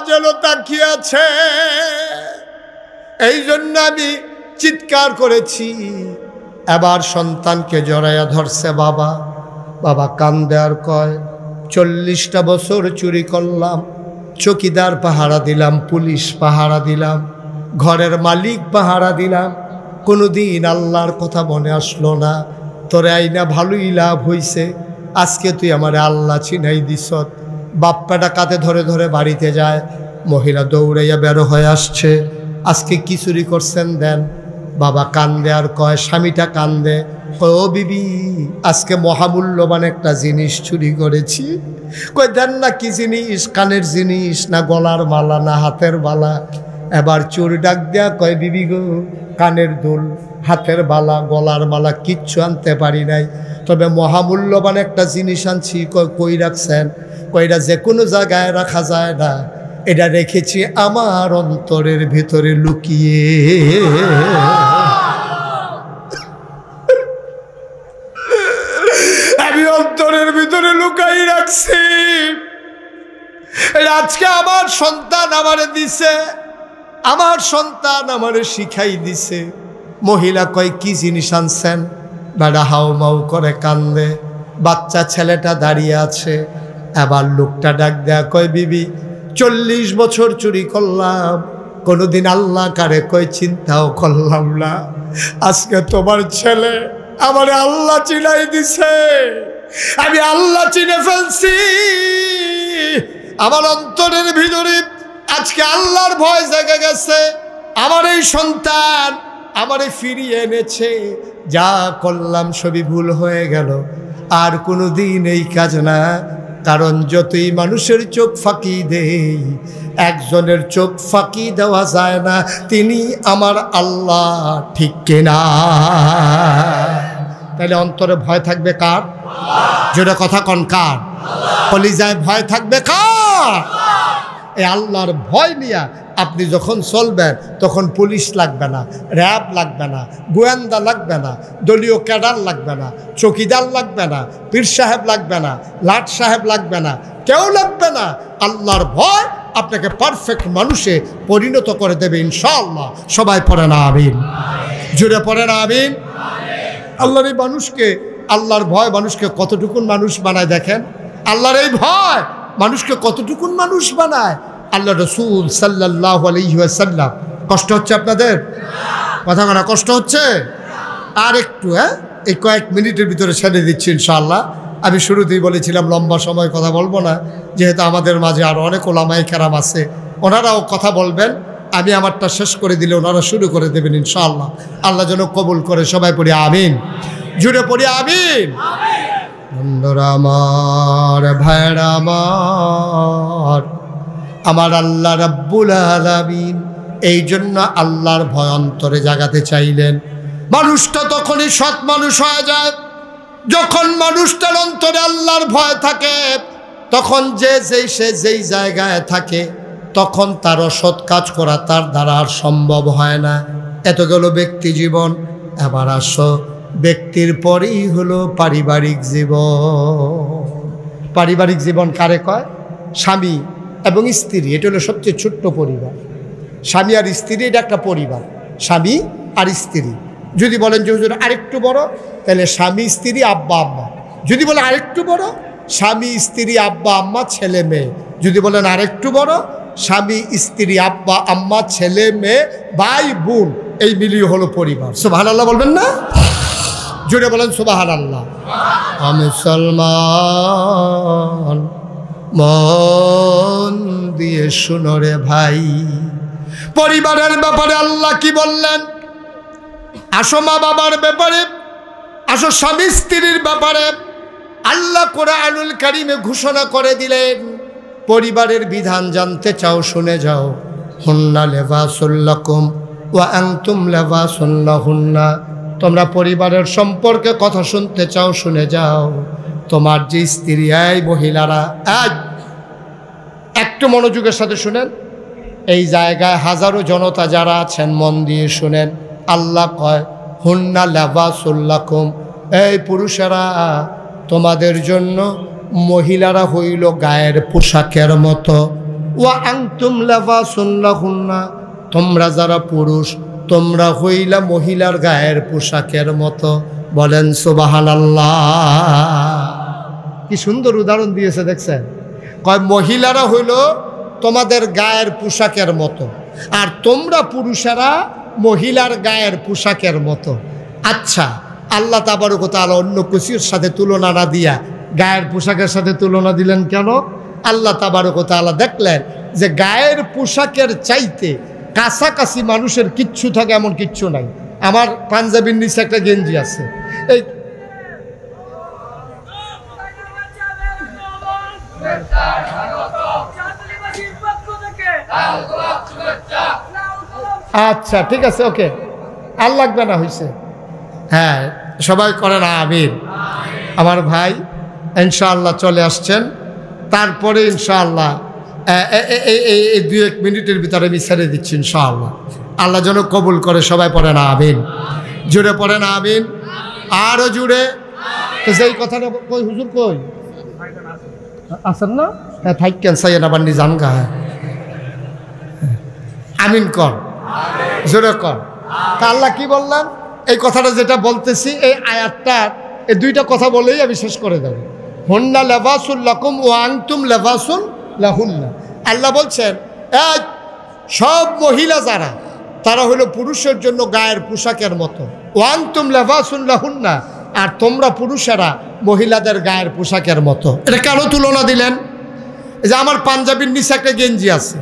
যেন তাকিয়ে আছে। এই জন্য আমি চিৎকার করেছি। এবার সন্তানকে জড়াইয়া ধরছে বাবা কান্দে আর কয় 40টা বছর চুরি করলাম, চৌকিদার পাহারা দিলাম, পুলিশ পাহারা দিলাম, ঘরের মালিক পাহারা দিলাম, কোনোদিন আল্লাহর কথা মনে আসলো না। তোরে আইনা ভালোই লাভ হইছে, আজকে তুই আমার আল্লাহ চিনাই দিস। বাপ্পাটা কাতে ধরে ধরে বাড়িতে যায়। মহিলা দৌড়াইয়া বেরো হয়ে আসছে। আজকে কি চুরি করছেন দেন। বাবা কান্দে আর কয়, স্বামীটা কান্দে, কয় ও বিবি আজকে মহামূল্যবান একটা জিনিস চুরি করেছি। কয় দেন না, কি জিনিস? কানের জিনিস না গলার মালা না হাতের বালা? এবার চোর ডাক দেয়া কয় বিবি গো, কানের দুল, হাতের বালা, গলার মালা কিচ্ছু আনতে পারি নাই, তবে মহামূল্যবান একটা জিনিস আনছি। কই রাখছেন? কইরা যে কোনো জায়গায় রাখা যায় না, এটা রেখেছি আমার অন্তরের ভিতরে লুকিয়ে। আমি অন্তরের ভিতরে লুকাই রাখছি। আজকে আমার সন্তান আমারে দিছে, আমার সন্তান আমারে শিখাই দিছে। মহিলা কয় কি জিনিস আনছেন? বেড়া হাও মাও করে কান্দে। বাচ্চা ছেলেটা দাঁড়িয়ে আছে। এবার লোকটা ডাক দেয়া কয় বিবি 40 বছর চুরি করলাম, কোনোদিন আল্লাহ কারে কয় চিন্তাও করলাম না। আজকে তোমার ছেলে আমারে আল্লাহ চিনাই দিছে। আমি আল্লাহ চিনে ফেলছি। আমার অন্তরের ভিতরে আজকে আল্লাহর ভয় জেগে গেছে। আমার এই সন্তান আমারে ফিরিয়ে এনেছে, যা করলাম সবই ভুল হয়ে গেল, আর কোনো দিন এই কাজ না। কারণ যতই মানুষের চোখ ফাঁকি দেই, একজনের চোখ ফাঁকি দেওয়া যায় না, তিনি আমার আল্লাহ, ঠিক কিনা? তাহলে অন্তরে ভয় থাকবে কার? জোরে কথা কন, কার? কলিজায় ভয় থাকবে কার? এই আল্লাহর ভয় নিয়ে আপনি যখন চলবেন তখন পুলিশ লাগবে না, র্যাব লাগবে না, গোয়েন্দা লাগবে না, দলীয় ক্যাডার লাগবে না, চৌকিদার লাগবে না, পীর সাহেব লাগবে না, লাট সাহেব লাগবে না, কেউ লাগবে না। আল্লাহর ভয় আপনাকে পারফেক্ট মানুষে পরিণত করে দেবে ইনশাআল্লাহ। সবাই পড়ে না আমিন? জুড়ে পড়ে না আমিন? আল্লাহর এই মানুষকে, আল্লাহর ভয় মানুষকে কতটুকুন মানুষ বানায় দেখেন। আল্লাহর এই ভয় মানুষকে কতটুকুন মানুষ বানায়। আল্লাহ রসুল সাল্লাল্লাহু আলাইহি ওয়াসাল্লাম, কষ্ট হচ্ছে আপনাদের? কথা বলা কষ্ট হচ্ছে? আর একটু এই কয়েক মিনিটের ভিতরে ছেড়ে দিচ্ছি ইনশাআল্লাহ। আমি শুরুতেই বলেছিলাম লম্বা সময় কথা বলবো না, যেহেতু আমাদের মাঝে আরও অনেক ওলামায়ে কেরাম আছে, ওনারাও কথা বলবেন। আমি আমারটা শেষ করে দিলে ওনারা শুরু করে দেবেন ইনশাআল্লাহ। আল্লাহ যেন কবুল করে। সবাই পড়ি আমিন। জুড়ে পড়ি আমিন। বন্ধুরা আমার, ভাইরা আমার, আমার আল্লাহ রাব্বুল আলামিন এই জন্য আল্লাহর ভয় অন্তরে জাগাতে চাইলেন। মানুষটা তখনই সৎ মানুষ হয়ে যায় যখন মানুষটার অন্তরে আল্লাহর ভয় থাকে। তখন সে যেই জায়গায় থাকে তখন তার অসৎ কাজ করা তার দ্বারা আর সম্ভব হয় না। এত গেল ব্যক্তি জীবন। এবার আসো ব্যক্তির পরেই হলো পারিবারিক জীবন। পারিবারিক জীবন কারে কয়? স্বামী এবং স্ত্রী, এটা হলো সবচেয়ে ছোট্ট পরিবার। স্বামী আর স্ত্রী, এটা একটা পরিবার। স্বামী আর স্ত্রী। যদি বলেন যে হুজুর আরেকটু বড়, তাহলে স্বামী স্ত্রী আব্বা আম্মা। যদি বলেন আরেকটু বড়, স্বামী স্ত্রী আব্বা আম্মা ছেলে মেয়ে। যদি বলেন আরেকটু বড়, স্বামী স্ত্রী আব্বা আম্মা ছেলে মেয়ে ভাই বোন, এই মিলিয়ে হলো পরিবার। সুবহানাল্লাহ বলবেন না? জুড়ে বলেন সুবহানাল্লাহ। আমি মুসলমান, মন দিয়ে শুনো রে ভাই, পরিবারের ব্যাপারে আল্লাহ কি বললেন? আসো মা বাবার ব্যাপারে, আসো স্বামী স্ত্রীর ব্যাপারে আল্লাহ কোরআনুল কারীমে ঘোষণা করে দিলেন। পরিবারের বিধান জানতে চাও? শুনে যাও। হুন্না লিবাসুল লাকুম ওয়া আনতুম লিবাসুন লাহুন্না। তোমরা পরিবারের সম্পর্কে কথা শুনতে চাও? শুনে যাও। তোমার যে স্ত্রী, এই মহিলারা, একটু মনোযোগের সাথে শুনেন। এই জায়গায় হাজারো জনতা যারা আছেন মন দিয়ে শুনেন। আল্লাহ কয় হুন্না লিবাসুল লাকুম, এই পুরুষেরা তোমাদের জন্য মহিলারা হইল গায়ের পোশাকের মতো। ওয়া আনতুম লিবাসুন লাহুন্না, তোমরা যারা পুরুষ তোমরা হইলা মহিলার গায়ের পোশাকের মতো। বলেন সুবহানাল্লাহ। কি সুন্দর উদাহরণ দিয়েছে দেখছেন। কয় মহিলারা হইল তোমাদের গায়ের পোশাকের মতো, আর তোমরা পুরুষেরা মহিলার গায়ের পোশাকের মতো। আচ্ছা, আল্লাহ তাবারক ওয়া তাআলা অন্য কিছুর সাথে তুলনা না দিয়া গায়ের পোশাকের সাথে তুলনা দিলেন কেন? আল্লাহ তাবারক ওয়া তাআলা দেখলেন যে গায়ের পোশাকের চাইতে কাছাকাছি মানুষের কিচ্ছু থাকে এমন কিচ্ছু নাই। আমার পাঞ্জাবির নিচে একটা গেঞ্জি আছে, এই আচ্ছা ঠিক আছে, ওকে, আর লাগবে না, হয়েছে। হ্যাঁ, সবাই করেন আমিন। আমার ভাই ইনশাআল্লাহ চলে আসছেন। তারপরে ইনশাআল্লাহ এই 2-1 মিনিটের ভিতরে আমি ছেড়ে দিচ্ছি ইনশাআল্লাহ। আল্লাহ যেন কবুল করে। সবাই পড়েন আমিন। জুড়ে পড়েন আমিন। আরও জুড়ে। তো যেই কথাটা কই হুজুর, কই আসেন না? হ্যাঁ, থাকেন সাইয়েন আবার নিজান গা। আমিন কর, জোরে কর। তা আল্লাহ কি বললাম? এই কথাটা যেটা বলতেছি, এই আয়াতটা এই 2টা কথা বলেই আমি শেষ করে দেব। হুন্না লিবাসুল লাকুম ওয়া আনতুম লিবাসুন লাহুন্না। আল্লাহ বলছেন সব মহিলা যারা, তারা হলো পুরুষের জন্য গায়ের পোশাকের মতো। ওয়া আনতুম লিবাসুন লাহুন্না, আর তোমরা পুরুষেরা মহিলাদের গায়ের পোশাকের মতো। এটা কেন তুলনা দিলেন? যে আমার পাঞ্জাবির নিচে একটা গেঞ্জি আছে,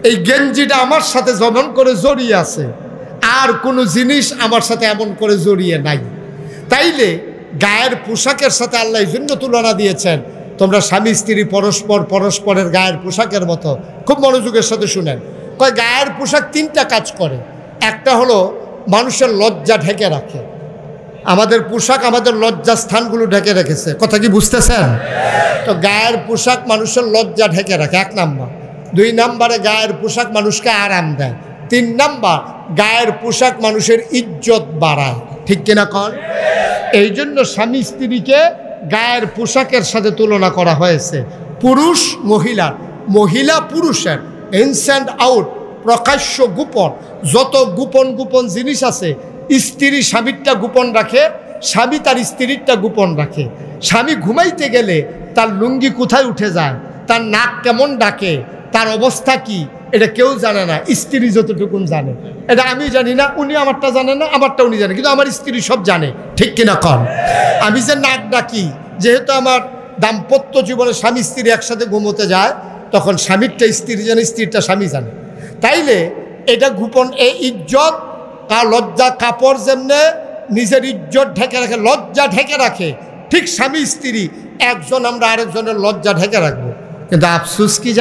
এই গেঞ্জিটা আমার সাথে যেমন করে জড়িয়ে আছে, আর কোনো জিনিস আমার সাথে এমন করে জড়িয়ে নাই। তাইলে গায়ের পোশাকের সাথে আল্লাহ এই জন্য তুলনা দিয়েছেন, তোমরা স্বামী স্ত্রী পরস্পর পরস্পরের গায়ের পোশাকের মতো। খুব মনোযোগের সাথে শুনেন। কয় গায়ের পোশাক তিনটা কাজ করে। একটা হলো মানুষের লজ্জা ঢেকে রাখে। আমাদের পোশাক আমাদের লজ্জা স্থানগুলো ঢেকে রেখেছে, কথা কি বুঝতেছেন? তো গায়ের পোশাক মানুষের লজ্জা ঢেকে রাখে, 1 নাম্বার। 2 নাম্বারে গায়ের পোশাক মানুষকে আরাম দেয়। 3 নাম্বার, গায়ের পোশাক মানুষের ইজ্জত বাড়ায়। ঠিক কিনা কন? এই জন্য স্বামী স্ত্রীকে গায়ের পোশাকের সাথে তুলনা করা হয়েছে। পুরুষ মহিলার, মহিলা পুরুষের, ইনস অ্যান্ড আউট, প্রকাশ্য গোপন, যত গোপন গোপন জিনিস আছে, স্ত্রী স্বামীরটা গোপন রাখে, স্বামী তার স্ত্রীরটা গোপন রাখে। স্বামী ঘুমাইতে গেলে তার লুঙ্গি কোথায় উঠে যায়, তার নাক কেমন ডাকে, তার অবস্থা কি, এটা কেউ জানে না, স্ত্রী যতটুকুন জানে। এটা আমি জানি না, উনি আমারটা জানে না, আমারটা উনি জানে, কিন্তু আমার স্ত্রী সব জানে। ঠিক কিনা কন? আমি যে নাক ডাকি, যেহেতু আমার দাম্পত্য জীবনে স্বামী স্ত্রী একসাথে ঘুমোতে যায়, তখন স্বামীরটা স্ত্রী জানে, স্ত্রীরটা স্বামী জানে। তাইলে এটা গোপন, এই ইজ্জত আর লজ্জা, কাপড় যেমনে নিজের ইজ্জত ঢেকে রাখে, লজ্জা ঢেকে রাখে, ঠিক স্বামী স্ত্রী একজন আমরা আরেকজনের লজ্জা ঢেকে রাখবো। কিন্তু আফসোস কি